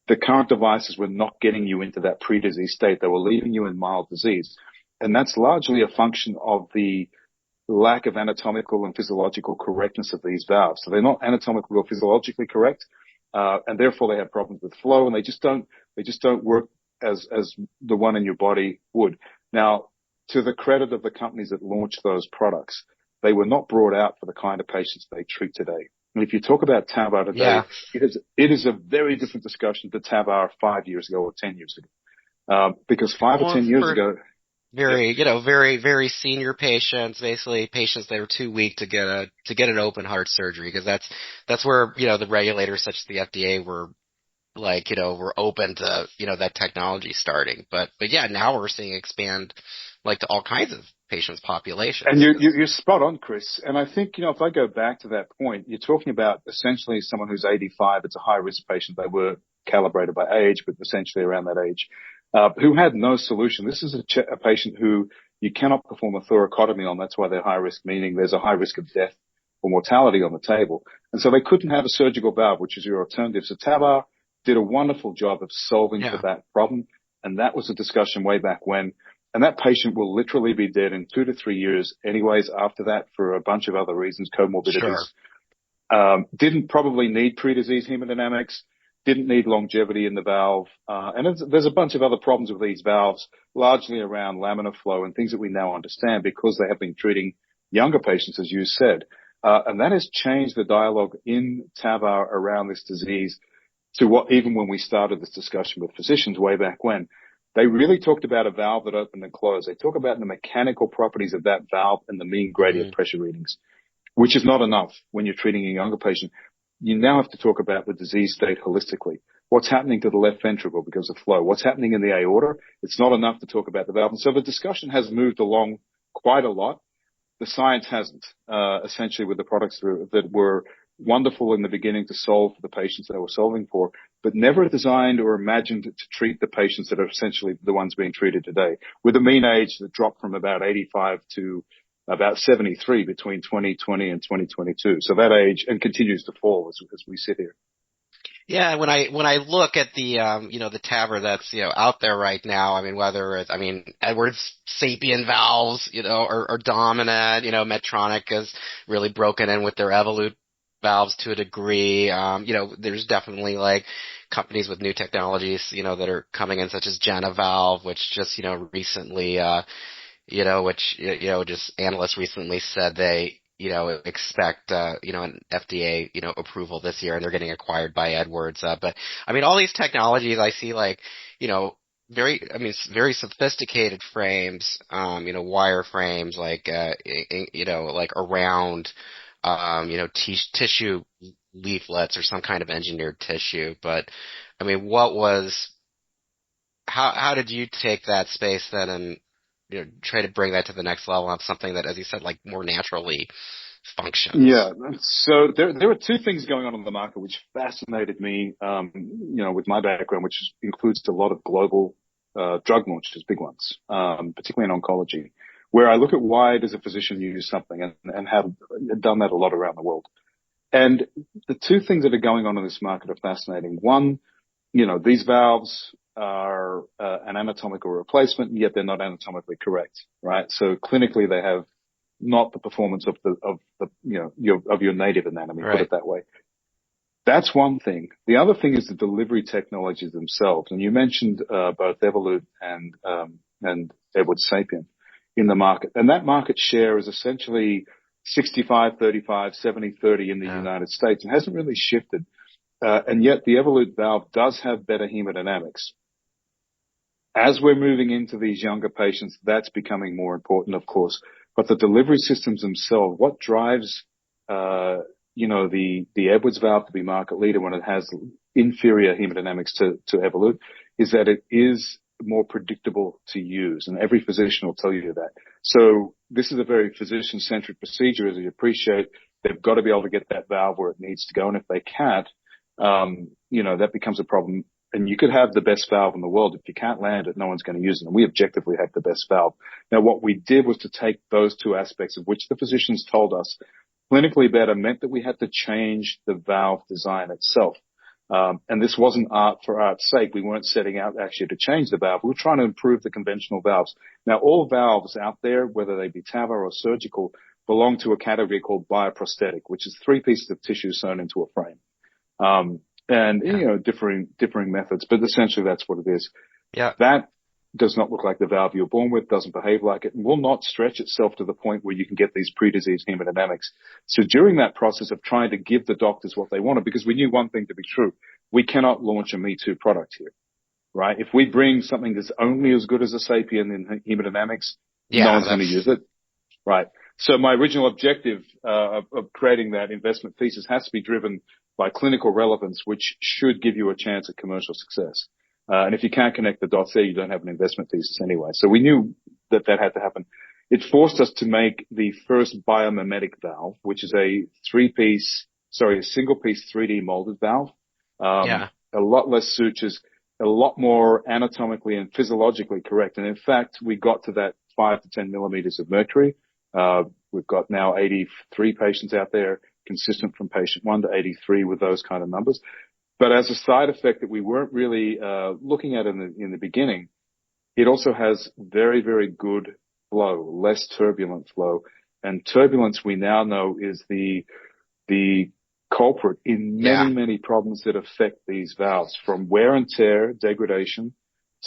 the current devices were not getting you into that pre-disease state. They were leaving you in mild disease. And that's largely a function of the lack of anatomical and physiological correctness of these valves. So they're not anatomically or physiologically correct, and therefore they have problems with flow, and they just don't work as the one in your body would. Now, to the credit of the companies that launched those products, they were not brought out for the kind of patients they treat today. And if you talk about TAVR today, it is a very different discussion to TAVR 5 years ago or 10 years ago. Because 5 or 10 years ago, very senior patients, basically patients that are too weak to get an open heart surgery, because that's where, the regulators such as the FDA were like, we're open to, that technology starting. But yeah, now we're seeing expand like to all kinds of patients populations. And you're spot on, Chris. And I think, if I go back to that point, you're talking about essentially someone who's 85. It's a high risk patient. They were calibrated by age, but essentially around that age, who had no solution. This is a patient who you cannot perform a thoracotomy on. That's why they're high risk, meaning there's a high risk of death or mortality on the table. And so they couldn't have a surgical valve, which is your alternative. So TAVR did a wonderful job of solving for that problem. And that was a discussion way back when. And that patient will literally be dead in 2 to 3 years anyways after that for a bunch of other reasons, comorbidities. Didn't probably need pre-disease hemodynamics, didn't need longevity in the valve. And there's a bunch of other problems with these valves, largely around laminar flow and things that we now understand because they have been treating younger patients, as you said. And that has changed the dialogue in TAVR around this disease to what, even when we started this discussion with physicians way back when, they really talked about a valve that opened and closed. They talk about the mechanical properties of that valve and the mean gradient pressure readings, which is not enough when you're treating a younger patient. You now have to talk about the disease state holistically. What's happening to the left ventricle because of flow? What's happening in the aorta? It's not enough to talk about the valve. And so the discussion has moved along quite a lot. The science hasn't, essentially, with the products that were wonderful in the beginning to solve for the patients they were solving for, but never designed or imagined to treat the patients that are essentially the ones being treated today, with a mean age that dropped from about 85 to about 73 between 2020 and 2022. So that age, and continues to fall as we sit here. Yeah, when I look at the the TAVR that's out there right now, I mean, whether it's Edwards Sapien valves, are dominant. Medtronic has really broken in with their Evolut valves to a degree. There's definitely like companies with new technologies, that are coming in, such as JenaValve, which just recently, just analysts recently said they expect, an FDA, approval this year, and they're getting acquired by Edwards. But I mean, all these technologies I see, like, very sophisticated frames, wire frames, like, like around, tissue leaflets or some kind of engineered tissue. But I mean, how did you take that space then and, try to bring that to the next level of something that, as you said, like more naturally functions? Yeah. So there are two things going on in the market which fascinated me, with my background, which includes a lot of global drug launches, big ones, particularly in oncology, where I look at why does a physician use something and have done that a lot around the world. And the two things that are going on in this market are fascinating. One, these valves are an anatomical replacement, and yet they're not anatomically correct, right? So clinically, they have not the performance of your native anatomy, right. Put it that way. That's one thing. The other thing is the delivery technologies themselves. And you mentioned both Evolut and Edwards Sapien in the market. And that market share is essentially 65-35, 70-30 in the United States. It hasn't really shifted. And yet the Evolut valve does have better hemodynamics. As we're moving into these younger patients, that's becoming more important, of course. But the delivery systems themselves, what drives, the Edwards valve to be market leader when it has inferior hemodynamics to Evolut, is that it is more predictable to use. And every physician will tell you that. So this is a very physician-centric procedure, as you appreciate. They've got to be able to get that valve where it needs to go. And if they can't, that becomes a problem. And you could have the best valve in the world. If you can't land it, no one's going to use it. And we objectively have the best valve. Now, what we did was to take those two aspects, of which the physicians told us clinically better, meant that we had to change the valve design itself. And this wasn't art for art's sake. We weren't setting out actually to change the valve. We were trying to improve the conventional valves. Now, all valves out there, whether they be TAVR or surgical, belong to a category called bioprosthetic, which is 3 pieces of tissue sewn into a frame. Differing methods, but essentially that's what it is. Yeah. That does not look like the valve you're born with, doesn't behave like it, and will not stretch itself to the point where you can get these pre-disease hemodynamics. So during that process of trying to give the doctors what they wanted, because we knew one thing to be true, we cannot launch a Me Too product here, right? If we bring something that's only as good as a Sapien in hemodynamics, no one's going to use it, right? So my original objective of creating that investment thesis has to be driven by clinical relevance, which should give you a chance at commercial success. And if you can't connect the dots there, you don't have an investment thesis anyway. So we knew that had to happen. It forced us to make the first biomimetic valve, which is a single piece 3D molded valve. A lot less sutures, a lot more anatomically and physiologically correct. And in fact, we got to that 5 to 10 millimeters of mercury. We've got now 83 patients out there, consistent from patient 1 to 83 with those kind of numbers. But as a side effect that we weren't really looking at in the beginning, it also has very, very good flow, less turbulent flow. And turbulence, we now know, is the culprit in many problems that affect these valves, from wear and tear, degradation,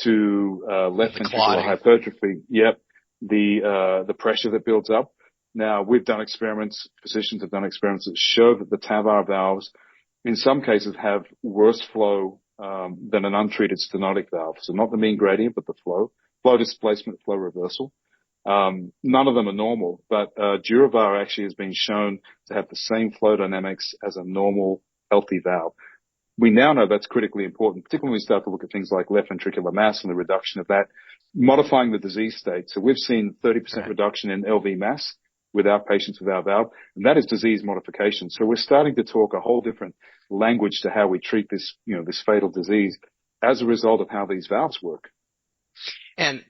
to left ventricular hypertrophy. Yep. The pressure that builds up. Now, we've done experiments, physicians have done experiments that show that the TAVR valves, in some cases, have worse flow than an untreated stenotic valve. So not the mean gradient, but the flow displacement, flow reversal. None of them are normal, but DurAVR actually has been shown to have the same flow dynamics as a normal, healthy valve. We now know that's critically important, particularly when we start to look at things like left ventricular mass and the reduction of that, modifying the disease state. So we've seen 30% reduction in LV mass with our patients with our valve, and that is disease modification. So we're starting to talk a whole different language to how we treat this, this fatal disease as a result of how these valves work. And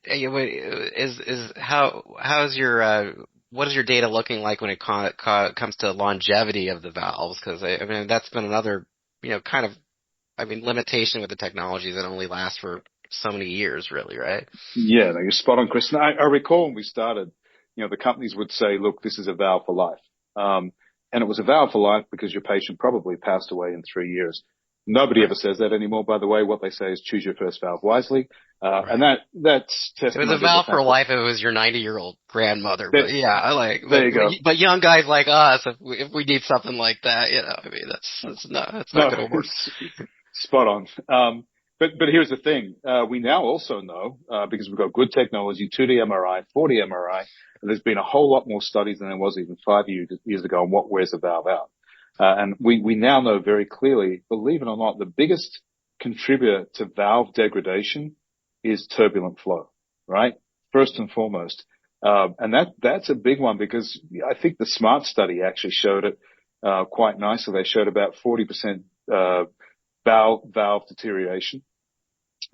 what is your data looking like when it comes to longevity of the valves? Because that's been another limitation with the technologies that only last for so many years, really, right? Yeah, you're spot on, Chris. And I recall when we started, the companies would say, look, this is a valve for life. And it was a valve for life because your patient probably passed away in 3 years. Nobody ever says that anymore, by the way. What they say is choose your first valve wisely. Right. And that's testimony. It was a valve for life if it was your 90-year-old grandmother. But there you go. But young guys like us, if we need something like that, I mean, that's not going to work. Spot on. But here's the thing. We now also know, because we've got good technology, 2D MRI, 4D MRI, and there's been a whole lot more studies than there was even 5 years ago on what wears a valve out. And we now know very clearly, believe it or not, the biggest contributor to valve degradation is turbulent flow, right? First and foremost. And that's a big one because I think the SMART study actually showed it, quite nicely. They showed about 40%, valve deterioration,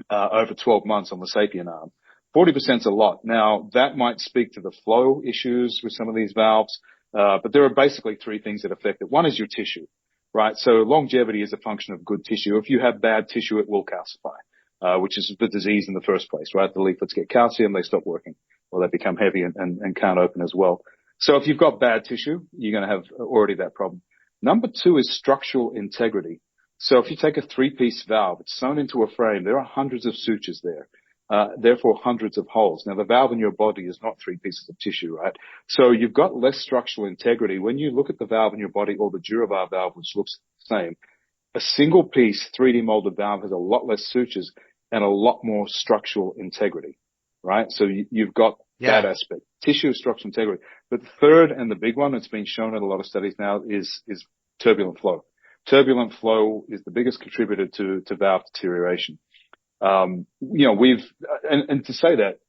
over 12 months on the SAPIEN arm. 40% is a lot. Now, that might speak to the flow issues with some of these valves. But there are basically three things that affect it. One is your tissue, right? So longevity is a function of good tissue. If you have bad tissue, it will calcify, which is the disease in the first place, right? The leaflets get calcium, they stop working, or they become heavy and can't open as well. So if you've got bad tissue, you're going to have already that problem. Number two is structural integrity. So if you take a three-piece valve, it's sewn into a frame, there are hundreds of sutures there. Therefore hundreds of holes. Now the valve in your body is not three pieces of tissue, right? So you've got less structural integrity. When you look at the valve in your body or the Duravar valve, which looks the same, a single piece 3D molded valve has a lot less sutures and a lot more structural integrity, right? So you've got that aspect, tissue, structural integrity. But the third and the big one that's been shown in a lot of studies now is turbulent flow. Turbulent flow is the biggest contributor to valve deterioration. And to say that,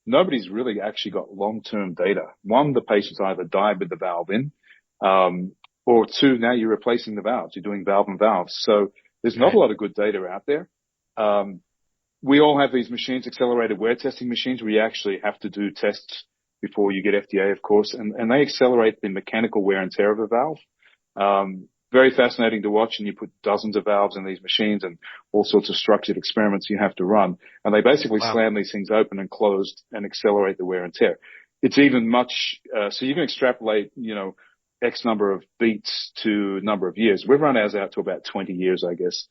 nobody's really actually got long-term data. One, the patients either died with the valve in, or two, now you're replacing the valves. You're doing valve and valves. So there's not a lot of good data out there. We all have these machines, accelerated wear testing machines, where you actually have to do tests before you get FDA, of course, and they accelerate the mechanical wear and tear of a valve. Very fascinating to watch, and you put dozens of valves in these machines and all sorts of structured experiments you have to run. And they basically slam these things open and closed and accelerate the wear and tear. It's even much, so you can extrapolate, X number of beats to number of years. We've run ours out to about 20 years, I guess,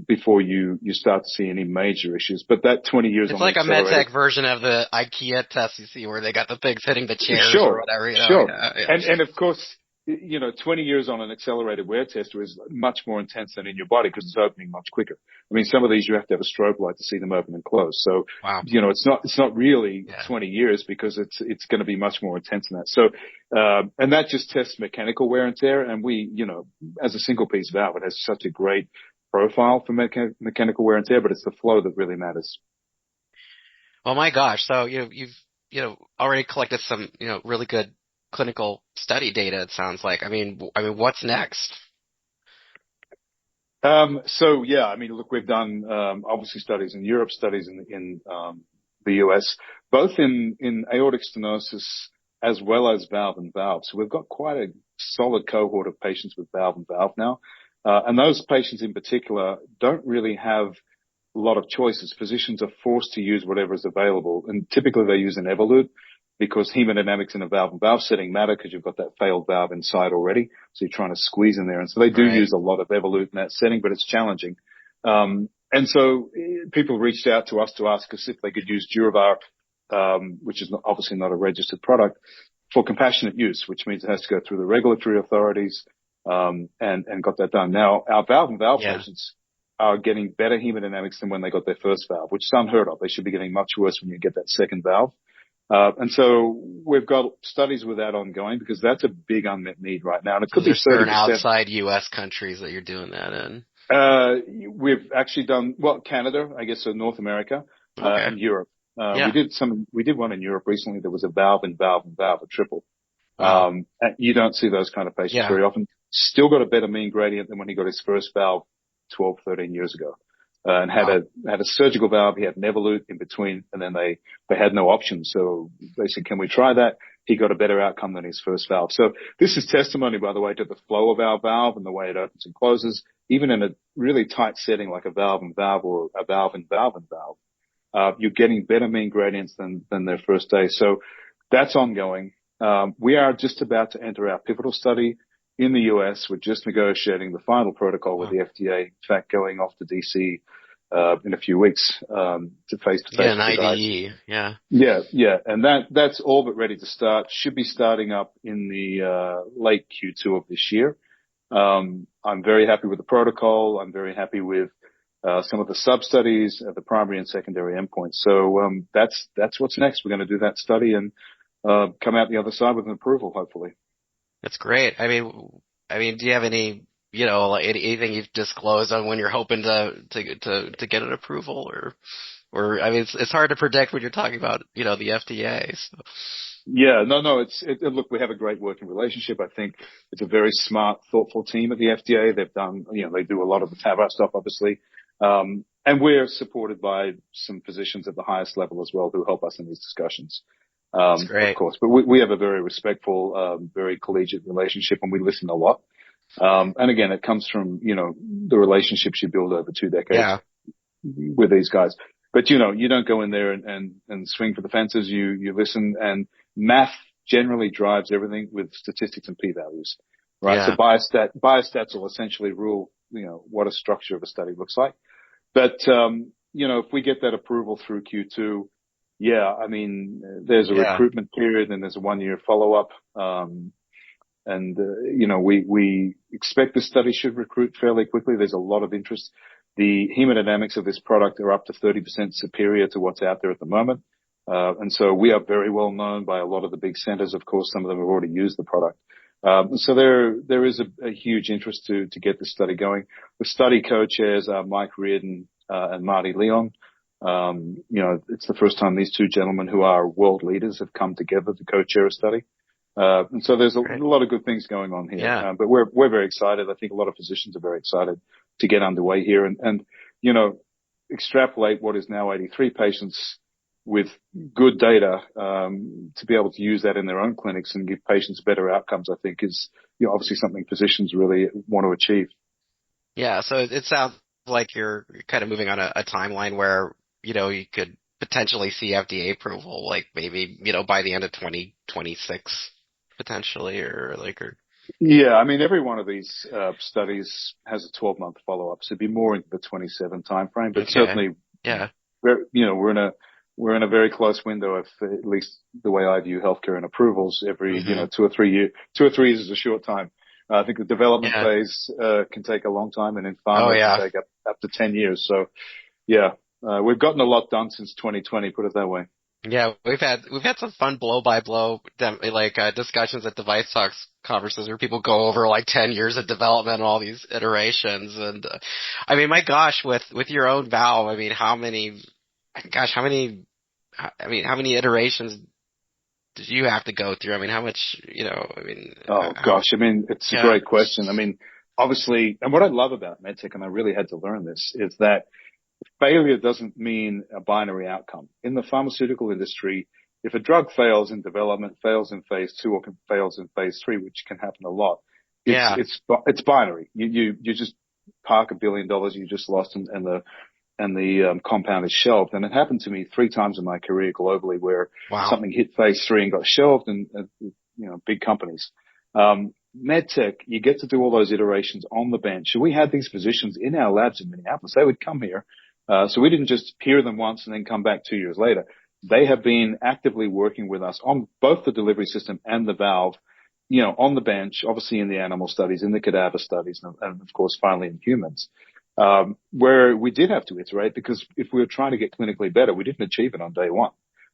before you start to see any major issues. But that 20 years it's like a MedTech version of the IKEA test you see where they got the things hitting the chairs or whatever. Sure. And of course, 20 years on an accelerated wear tester is much more intense than in your body because it's opening much quicker. I mean, some of these you have to have a strobe light to see them open and close. So, it's not really 20 years because it's going to be much more intense than that. So, and that just tests mechanical wear and tear. And we, as a single piece valve, it has such a great profile for mechanical wear and tear, but it's the flow that really matters. Oh my gosh. So, you've already collected some, really good clinical study data, it sounds like. I mean, what's next? Look, we've done, obviously studies in Europe, studies in the US, both in aortic stenosis as well as valve and valve. So we've got quite a solid cohort of patients with valve and valve now. And those patients in particular don't really have a lot of choices. Physicians are forced to use whatever is available. And typically they use an Evolut, because hemodynamics in a valve and valve setting matter because you've got that failed valve inside already. So you're trying to squeeze in there. And so they do use a lot of Evolut in that setting, but it's challenging. And so people reached out to us to ask us if they could use Duravar, which is obviously not a registered product, for compassionate use, which means it has to go through the regulatory authorities, and got that done. Now, our valve and valve patients are getting better hemodynamics than when they got their first valve, which is unheard of. They should be getting much worse when you get that second valve. And so we've got studies with that ongoing because that's a big unmet need right now. And it could be certain outside U.S. countries that you're doing that in. We've actually done, Canada, I guess, so North America, and Europe. We did one in Europe recently. There was a valve and valve and valve, a triple. And you don't see those kind of patients very often. Still got a better mean gradient than when he got his first valve 12, 13 years ago. And had a surgical valve. He had an Evolut in between, and then they had no options. So they said, can we try that? He got a better outcome than his first valve. So this is testimony, by the way, to the flow of our valve and the way it opens and closes, even in a really tight setting like a valve and valve or a valve and valve and valve. You're getting better mean gradients than their first day. So that's ongoing. We are just about to enter our pivotal study in the US. We're just negotiating the final protocol with the FDA. In fact, going off to DC in a few weeks to face-to-face. Yeah, an IDE. Yeah. And that's all but ready to start. Should be starting up in the late Q2 of this year. I'm very happy with the protocol. I'm very happy with some of the sub-studies, the primary and secondary endpoints. So that's what's next. We're going to do that study and come out the other side with an approval, hopefully. That's great. I mean, do you have any, like anything you've disclosed on when you're hoping to get an approval, or I mean, it's hard to predict when you're talking about, the FDA. So. Yeah, no. Look, we have a great working relationship. I think it's a very smart, thoughtful team at the FDA. They've done, they do a lot of the TAVR stuff, obviously. And we're supported by some physicians at the highest level as well who help us in these discussions. That's great. Of course, but we have a very respectful, very collegiate relationship, and we listen a lot. And again, it comes from, the relationships you build over 2 decades with these guys. But, you don't go in there and swing for the fences. You listen, and math generally drives everything with statistics and p-values, right? Yeah. So biostats will essentially rule, what a structure of a study looks like. But, if we get that approval through Q2, I mean, there's a recruitment period and there's a 1-year follow-up. We expect the study should recruit fairly quickly. There's a lot of interest. The hemodynamics of this product are up to 30% superior to what's out there at the moment. And so we are very well known by a lot of the big centers. Of course, some of them have already used the product. So there is a huge interest to get this study going. The study co-chairs are Mike Reardon, and Marty Leon. It's the first time these two gentlemen who are world leaders have come together to co-chair a study. And so there's a lot of good things going on here. Yeah. But we're very excited. I think a lot of physicians are very excited to get underway here and extrapolate what is now 83 patients with good data, to be able to use that in their own clinics and give patients better outcomes, I think is, obviously something physicians really want to achieve. Yeah. So it sounds like you're kind of moving on a timeline where, you could potentially see FDA approval, like maybe, by the end of 2026 potentially Yeah. I mean, every one of these, studies has a 12-month follow-up. So it'd be more into the 27 timeframe, but certainly, we're in a very close window of, at least the way I view healthcare and approvals every, 2 or 3 years. 2 or 3 years is a short time. I think the development phase, can take a long time, and in pharma it can take up to 10 years. So we've gotten a lot done since 2020, put it that way. Yeah, we've had some fun blow by blow, discussions at DeviceTalks conferences where people go over 10 years of development and all these iterations. And, I mean, my gosh, with your own valve, I mean, how many iterations did you have to go through? I mean, how much, Oh gosh. I mean, it's a great question. I mean, obviously, and what I love about medtech, and I really had to learn this, is that failure doesn't mean a binary outcome. In the pharmaceutical industry, if a drug fails in development, fails in phase 2, or fails in phase 3, which can happen a lot, it's binary. You just park $1 billion you just lost, and the compound is shelved. And it happened to me 3 times in my career globally where something hit phase 3 and got shelved, and big companies. MedTech, you get to do all those iterations on the bench. We had these physicians in our labs in Minneapolis. They would come here. So we didn't just hear them once and then come back 2 years later. They have been actively working with us on both the delivery system and the valve, on the bench, obviously in the animal studies, in the cadaver studies, and of course, finally in humans, where we did have to iterate, because if we were trying to get clinically better, we didn't achieve it on day one,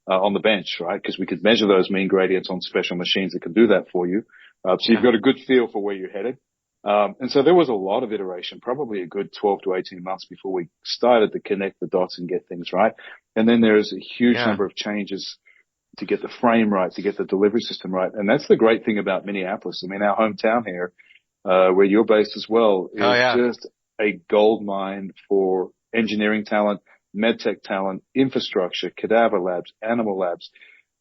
on the bench, right? Because we could measure those mean gradients on special machines that can do that for you. So you've got a good feel for where you're headed. And so there was a lot of iteration, probably a good 12 to 18 months before we started to connect the dots and get things right. And then there's a huge number of changes to get the frame right, to get the delivery system right. And that's the great thing about Minneapolis. I mean, our hometown here, where you're based as well, is just a gold mine for engineering talent, medtech talent, infrastructure, cadaver labs, animal labs.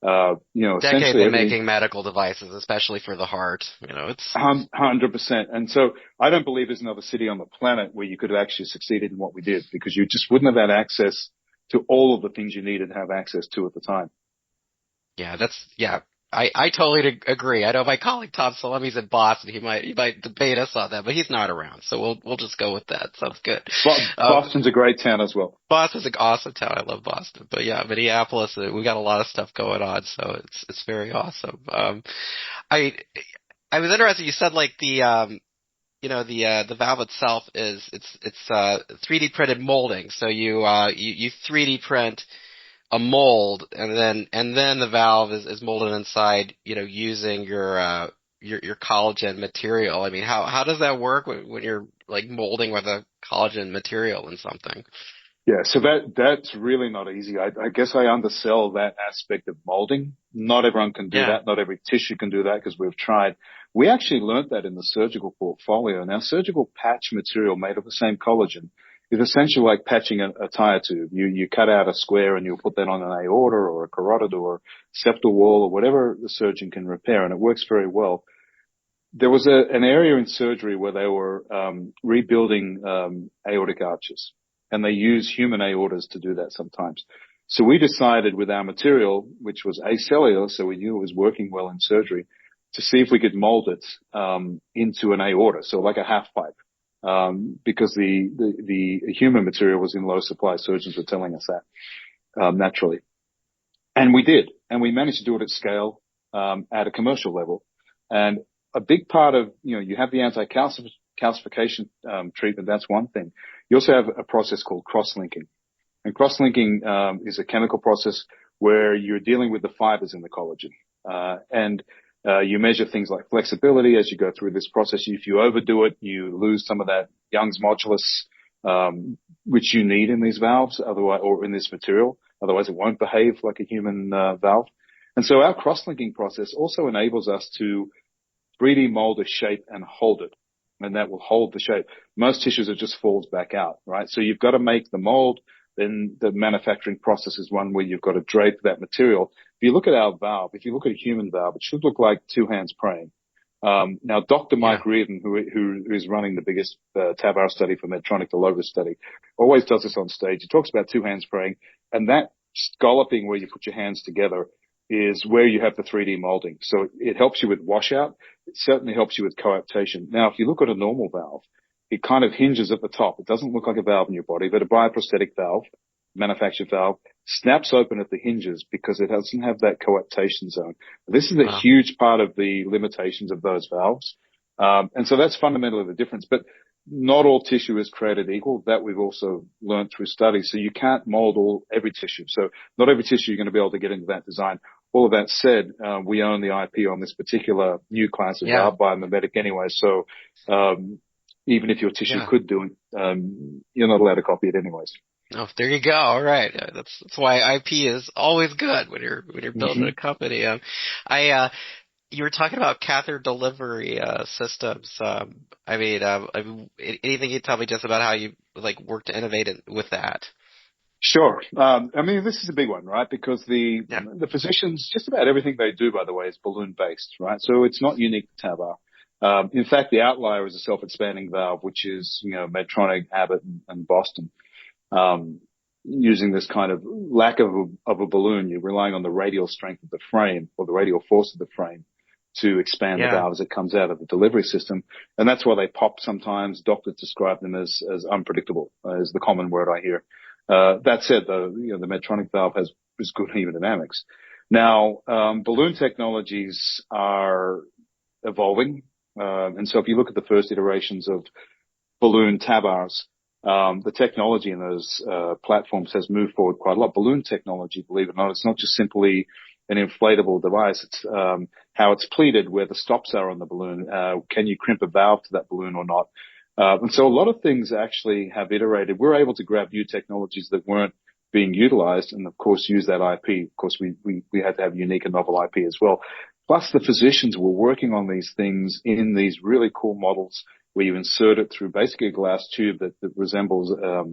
Decades of making medical devices, especially for the heart. It's 100%. And so I don't believe there's another city on the planet where you could have actually succeeded in what we did, because you just wouldn't have had access to all of the things you needed to have access to at the time. Yeah, I totally agree. I know my colleague Tom Salemi's in Boston. He might debate us on that, but he's not around, so we'll just go with that. Sounds good. Boston's a great town as well. Boston's an awesome town. I love Boston, but yeah, Minneapolis, we got a lot of stuff going on, so it's very awesome. I was interested. You said like the valve itself it's 3D printed molding. So you 3D print a mold, and then the valve is molded inside, using your collagen material. I mean, how does that work when you're like molding with a collagen material in something? Yeah, so that's really not easy. I guess I undersell that aspect of molding. Not everyone can do that. Not every tissue can do that, because we've tried. We actually learned that in the surgical portfolio. Now, surgical patch material made of the same collagen is essentially like patching a tire tube. You cut out a square and you'll put that on an aorta or a carotid or septal wall or whatever the surgeon can repair, and it works very well. There was an area in surgery where they were rebuilding aortic arches, and they use human aortas to do that sometimes. So we decided with our material, which was acellular, so we knew it was working well in surgery, to see if we could mold it into an aorta, so like a half pipe, because the human material was in low supply. Surgeons were telling us that naturally. And we did, and we managed to do it at scale at a commercial level. And a big part of, you have the anti-calcification treatment. That's one thing. You also have a process called cross-linking. And cross-linking is a chemical process where you're dealing with the fibers in the collagen. You measure things like flexibility as you go through this process. If you overdo it, you lose some of that Young's modulus, which you need in these valves, otherwise, or in this material. Otherwise, it won't behave like a human valve. And so our cross-linking process also enables us to 3D mold a shape and hold it. And that will hold the shape. Most tissues, it just falls back out, right? So you've got to make the mold. Then the manufacturing process is one where you've got to drape that material. If you look at our valve, if you look at a human valve, it should look like two hands praying. Now, Dr. Mike Reardon, who is running the biggest TAVR study for Medtronic, the low-risk study, always does this on stage. He talks about two hands praying, and that scalloping where you put your hands together is where you have the 3D molding. So it helps you with washout. It certainly helps you with coaptation. Now, if you look at a normal valve, it kind of hinges at the top. It doesn't look like a valve in your body, but a bioprosthetic valve, manufactured valve, snaps open at the hinges because it doesn't have that coaptation zone. This is a huge part of the limitations of those valves. And so that's fundamentally the difference. But not all tissue is created equal. That we've also learned through studies. So you can't mold every tissue. So not every tissue you're going to be able to get into that design. All of that said, we own the IP on this particular new class of valve biomimetic anyway. So, even if your tissue could do it, you're not allowed to copy it anyways. Oh, there you go. All right. That's why IP is always good when you're building a company. You were talking about catheter delivery systems. Anything you tell me just about how you work to innovate with that? Sure. This is a big one, right? Because the physicians, just about everything they do, by the way, is balloon based, right? So it's not unique to TAVR. In fact, the outlier is a self-expanding valve, which is, Medtronic, Abbott, and Boston. Using this kind of lack of a balloon, you're relying on the radial strength of the frame or the radial force of the frame to expand the valve as it comes out of the delivery system. And that's why they pop sometimes. Doctors describe them as unpredictable, is the common word I hear. That said, though, the Medtronic valve has good hemodynamics. Now, balloon technologies are evolving. And so if you look at the first iterations of balloon TAVRs, the technology in those platforms has moved forward quite a lot. Balloon technology, believe it or not, it's not just simply an inflatable device. It's how it's pleated, where the stops are on the balloon. Can you crimp a valve to that balloon or not? And so a lot of things actually have iterated. We're able to grab new technologies that weren't being utilized and, of course, use that IP. Of course, we had to have unique and novel IP as well. Plus, the physicians were working on these things in these really cool models where you insert it through basically a glass tube that resembles a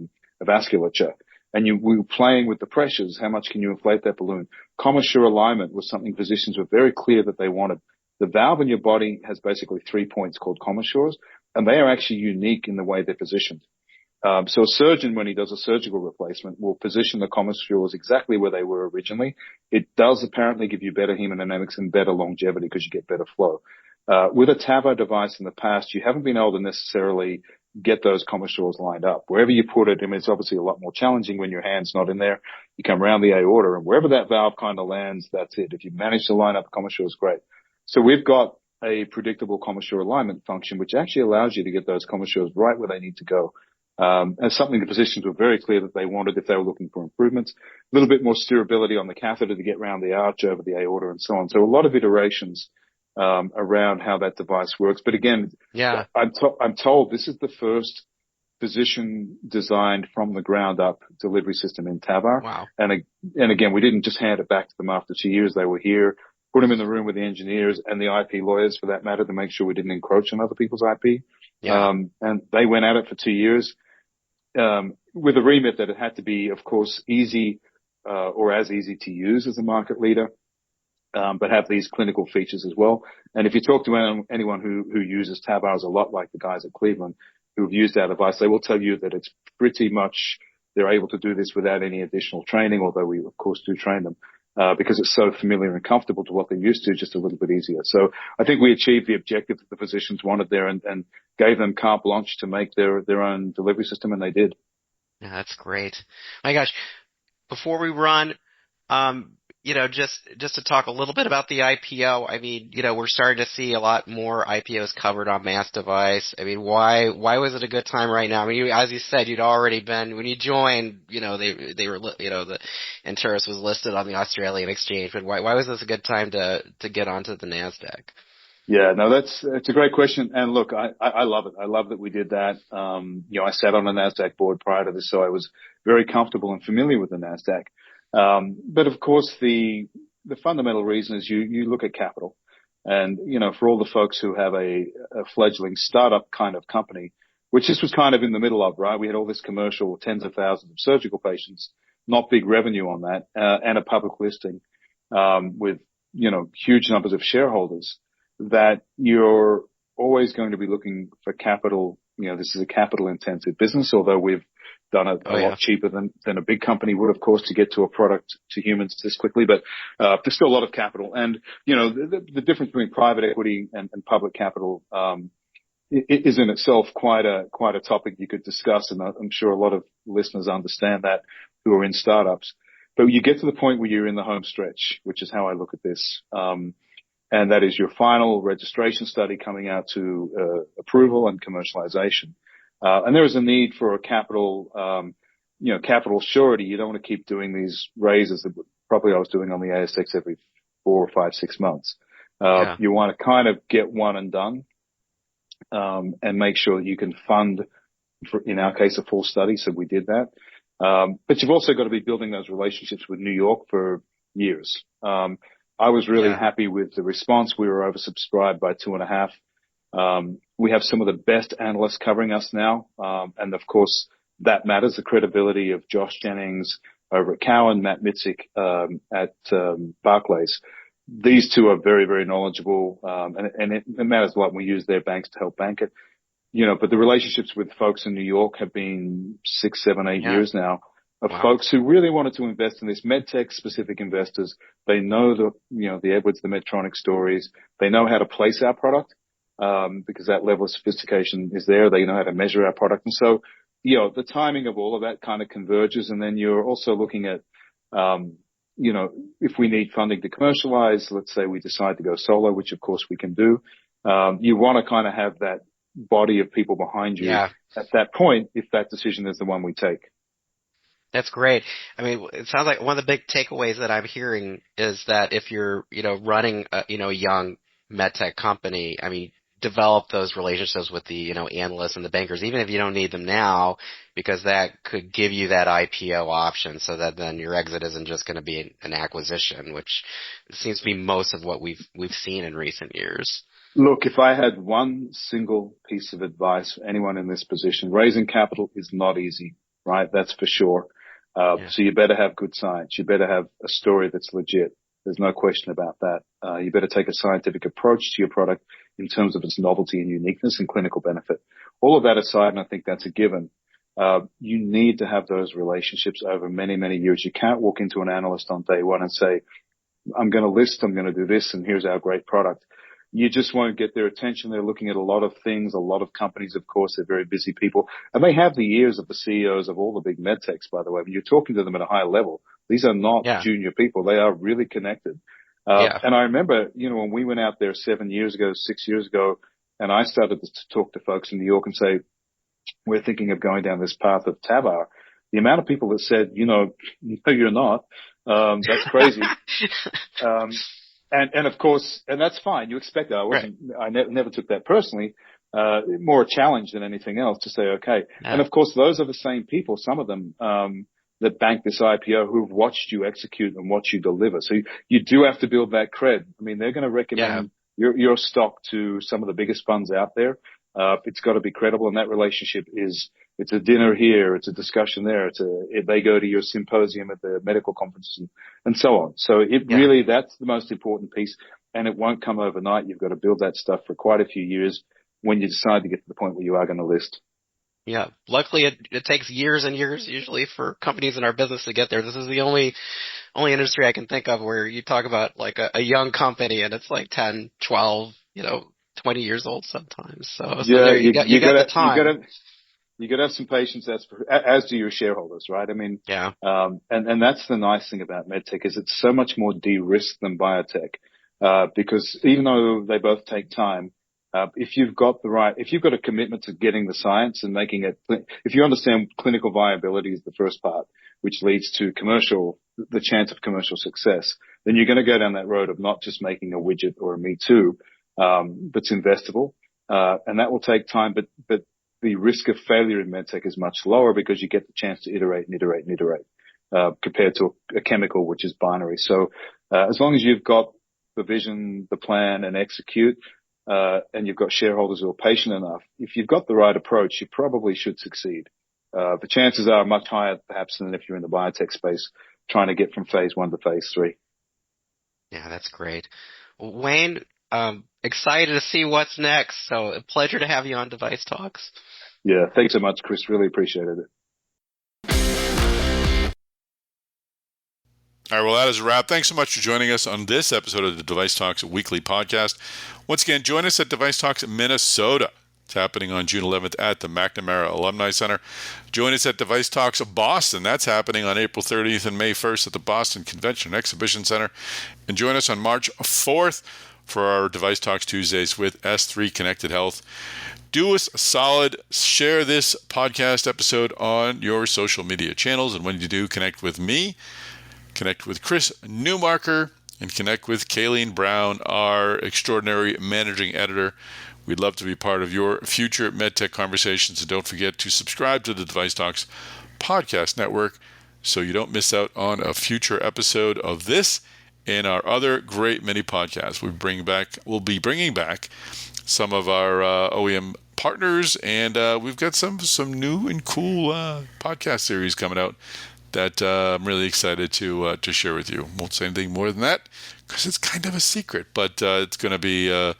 vasculature. And we were playing with the pressures. How much can you inflate that balloon? Commissure alignment was something physicians were very clear that they wanted. The valve in your body has basically 3 points called commissures, and they are actually unique in the way they're positioned. So a surgeon, when he does a surgical replacement, will position the commissurals exactly where they were originally. It does apparently give you better hemodynamics and better longevity because you get better flow. With a TAVR device in the past, you haven't been able to necessarily get those commissurals lined up. Wherever you put it, I mean, it's obviously a lot more challenging when your hand's not in there. You come around the aorta, and wherever that valve kind of lands, that's it. If you manage to line up the commissurals, great. So we've got a predictable commissure alignment function, which actually allows you to get those commissurals right where they need to go. And something the physicians were very clear that they wanted if they were looking for improvements. A little bit more steerability on the catheter to get around the arch over the aorta and so on. So a lot of iterations around how that device works. But again, Yeah. I'm told this is the first physician designed from the ground up delivery system in TAVR. Wow. And again, we didn't just hand it back to them after 2 years. They were here, put them in the room with the engineers and the IP lawyers for that matter to make sure we didn't encroach on other people's IP. Yeah. And they went at it for 2 years. With a remit that it had to be, of course, easy, or as easy to use as a market leader, but have these clinical features as well. And if you talk to anyone who uses TAVRs a lot, like the guys at Cleveland who've used our device, they will tell you that it's pretty much, they're able to do this without any additional training, although we of course do train them, because it's so familiar and comfortable to what they're used to, just a little bit easier. So I think we achieved the objective that the physicians wanted there and gave them carte blanche to make their own delivery system, and they did. Yeah, that's great. My gosh. Before we run, just to talk a little bit about the IPO, I mean, we're starting to see a lot more IPOs covered on MassDevice. I mean, why was it a good time right now? I mean, as you said, you'd already been, when you joined, they were, the Anteris was listed on the Australian exchange, but why was this a good time to get onto the NASDAQ? Yeah, no, it's a great question. And look, I love it. I love that we did that. I sat on a NASDAQ board prior to this, so I was very comfortable and familiar with the NASDAQ. But of course, the fundamental reason is you look at capital. And, for all the folks who have a fledgling startup kind of company, which this was kind of in the middle of, right? We had all this commercial, tens of thousands of surgical patients, not big revenue on that, and a public listing, with, huge numbers of shareholders, that you're always going to be looking for capital. This is a capital intensive business, although we've done it a lot cheaper than a big company would, of course, to get to a product to humans this quickly. But there's still a lot of capital. And, the difference between private equity and public capital is in itself quite a topic you could discuss. And I'm sure a lot of listeners understand that who are in startups. But you get to the point where you're in the home stretch, which is how I look at this. And that is your final registration study coming out to approval and commercialization. And there is a need for a capital surety. You don't want to keep doing these raises that probably I was doing on the ASX every 4 or 5, 6 months. You want to kind of get one and done, and make sure that you can fund, in our case, a full study. So we did that. But you've also got to be building those relationships with New York for years. I was really happy with the response. We were oversubscribed by 2.5. We have some of the best analysts covering us now. And of course, that matters. The credibility of Josh Jennings over at Cowen, Matt Mitzik, at Barclays. These two are very, very knowledgeable. And it matters a lot. We use their banks to help bank it. But the relationships with folks in New York have been 6, 7, 8 years now of folks who really wanted to invest in this. MedTech specific investors. They know the Edwards, the Medtronic stories. They know how to place our product, because that level of sophistication is there. They know how to measure our product. And so, the timing of all of that kind of converges. And then you're also looking at, if we need funding to commercialize, let's say we decide to go solo, which of course we can do. You want to kind of have that body of people behind you at that point, if that decision is the one we take. That's great. I mean, it sounds like one of the big takeaways that I'm hearing is that if you're, running a, young medtech company, I mean, develop those relationships with the, analysts and the bankers, even if you don't need them now, because that could give you that IPO option so that then your exit isn't just going to be an acquisition, which seems to be most of what we've seen in recent years. Look, if I had one single piece of advice for anyone in this position, raising capital is not easy, right? That's for sure. So you better have good science. You better have a story that's legit. There's no question about that. You better take a scientific approach to your product in terms of its novelty and uniqueness and clinical benefit. All of that aside, and I think that's a given, You need to have those relationships over many, many years. You can't walk into an analyst on day one and say, I'm going to list, I'm going to do this, and here's our great product. You just won't get their attention. They're looking at a lot of things, a lot of companies, of course. They're very busy people. And they have the ears of the CEOs of all the big med techs, by the way. When you're talking to them at a high level, these are not junior people. They are really connected. And I remember, when we went out there 6 years ago, and I started to talk to folks in New York and say, we're thinking of going down this path of TAVR. The amount of people that said, no, you're not. That's crazy. And of course, and that's fine. You expect that. I never took that personally. More a challenge than anything else to say, okay. Yeah. And of course, those are the same people, some of them, that banked this IPO who've watched you execute and watch you deliver. So you do have to build that cred. I mean, they're going to recommend your stock to some of the biggest funds out there. It's got to be credible, and that relationship it's a dinner here, it's a discussion there, if they go to your symposium at the medical conferences and so on. So really, that's the most important piece, and it won't come overnight. You've got to build that stuff for quite a few years when you decide to get to the point where you are going to list. Yeah. Luckily, it takes years and years usually for companies in our business to get there. This is the only industry I can think of where you talk about like a young company and it's like 10, 12, 20 years old sometimes. So you got the time. You got to have some patience, as do your shareholders, right? I mean, and that's the nice thing about medtech is it's so much more de-risked than biotech, because even though they both take time, if you've got a commitment to getting the science and making it, if you understand clinical viability is the first part, which leads to the chance of commercial success, then you're going to go down that road of not just making a widget or a me too, that's investable, and that will take time, but the risk of failure in medtech is much lower because you get the chance to iterate, compared to a chemical, which is binary. So, as long as you've got the vision, the plan, and execute, and you've got shareholders who are patient enough, if you've got the right approach, you probably should succeed. The chances are much higher, perhaps, than if you're in the biotech space trying to get from phase 1 to phase 3. Yeah, that's great. Wayne, excited to see what's next. So a pleasure to have you on Device Talks. Yeah, thanks so much, Chris. Really appreciated it. All right, well, that is a wrap. Thanks so much for joining us on this episode of the Device Talks Weekly Podcast. Once again, join us at Device Talks Minnesota. It's happening on June 11th at the McNamara Alumni Center. Join us at Device Talks Boston. That's happening on April 30th and May 1st at the Boston Convention and Exhibition Center. And join us on March 4th for our Device Talks Tuesdays with S3 Connected Health. Do us a solid, share this podcast episode on your social media channels. And when you do, connect with me, connect with Chris Newmarker, and connect with Kayleen Brown, our extraordinary managing editor. We'd love to be part of your future MedTech conversations. And don't forget to subscribe to the Device Talks podcast network so you don't miss out on a future episode of this and our other great mini podcasts. We'll be bringing back some of our OEM partners, and we've got some new and cool podcast series coming out that I'm really excited to share with you. Won't say anything more than that because it's kind of a secret, but it's going to be a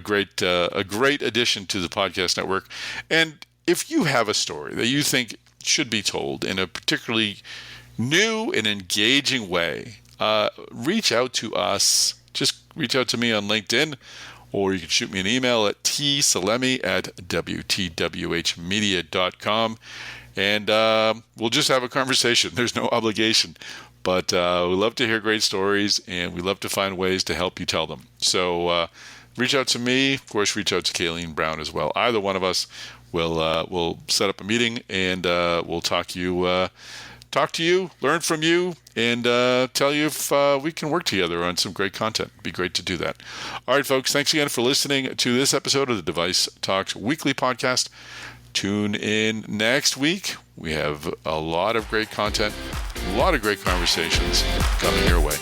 great addition to the podcast network. And if you have a story that you think should be told in a particularly new and engaging way, reach out to us. Just reach out to me on LinkedIn, or you can shoot me an email at tsalemi@wtwhmedia.com, and we'll just have a conversation. There's no obligation, but we love to hear great stories, and we love to find ways to help you tell them. So reach out to me. Of course, reach out to Kayleen Brown as well. Either one of us will set up a meeting, and we'll talk to you, learn from you, and tell you if we can work together on some great content. It'd be great to do that. All right, folks, thanks again for listening to this episode of the Device Talks Weekly Podcast. Tune in next week. We have a lot of great content, a lot of great conversations coming your way.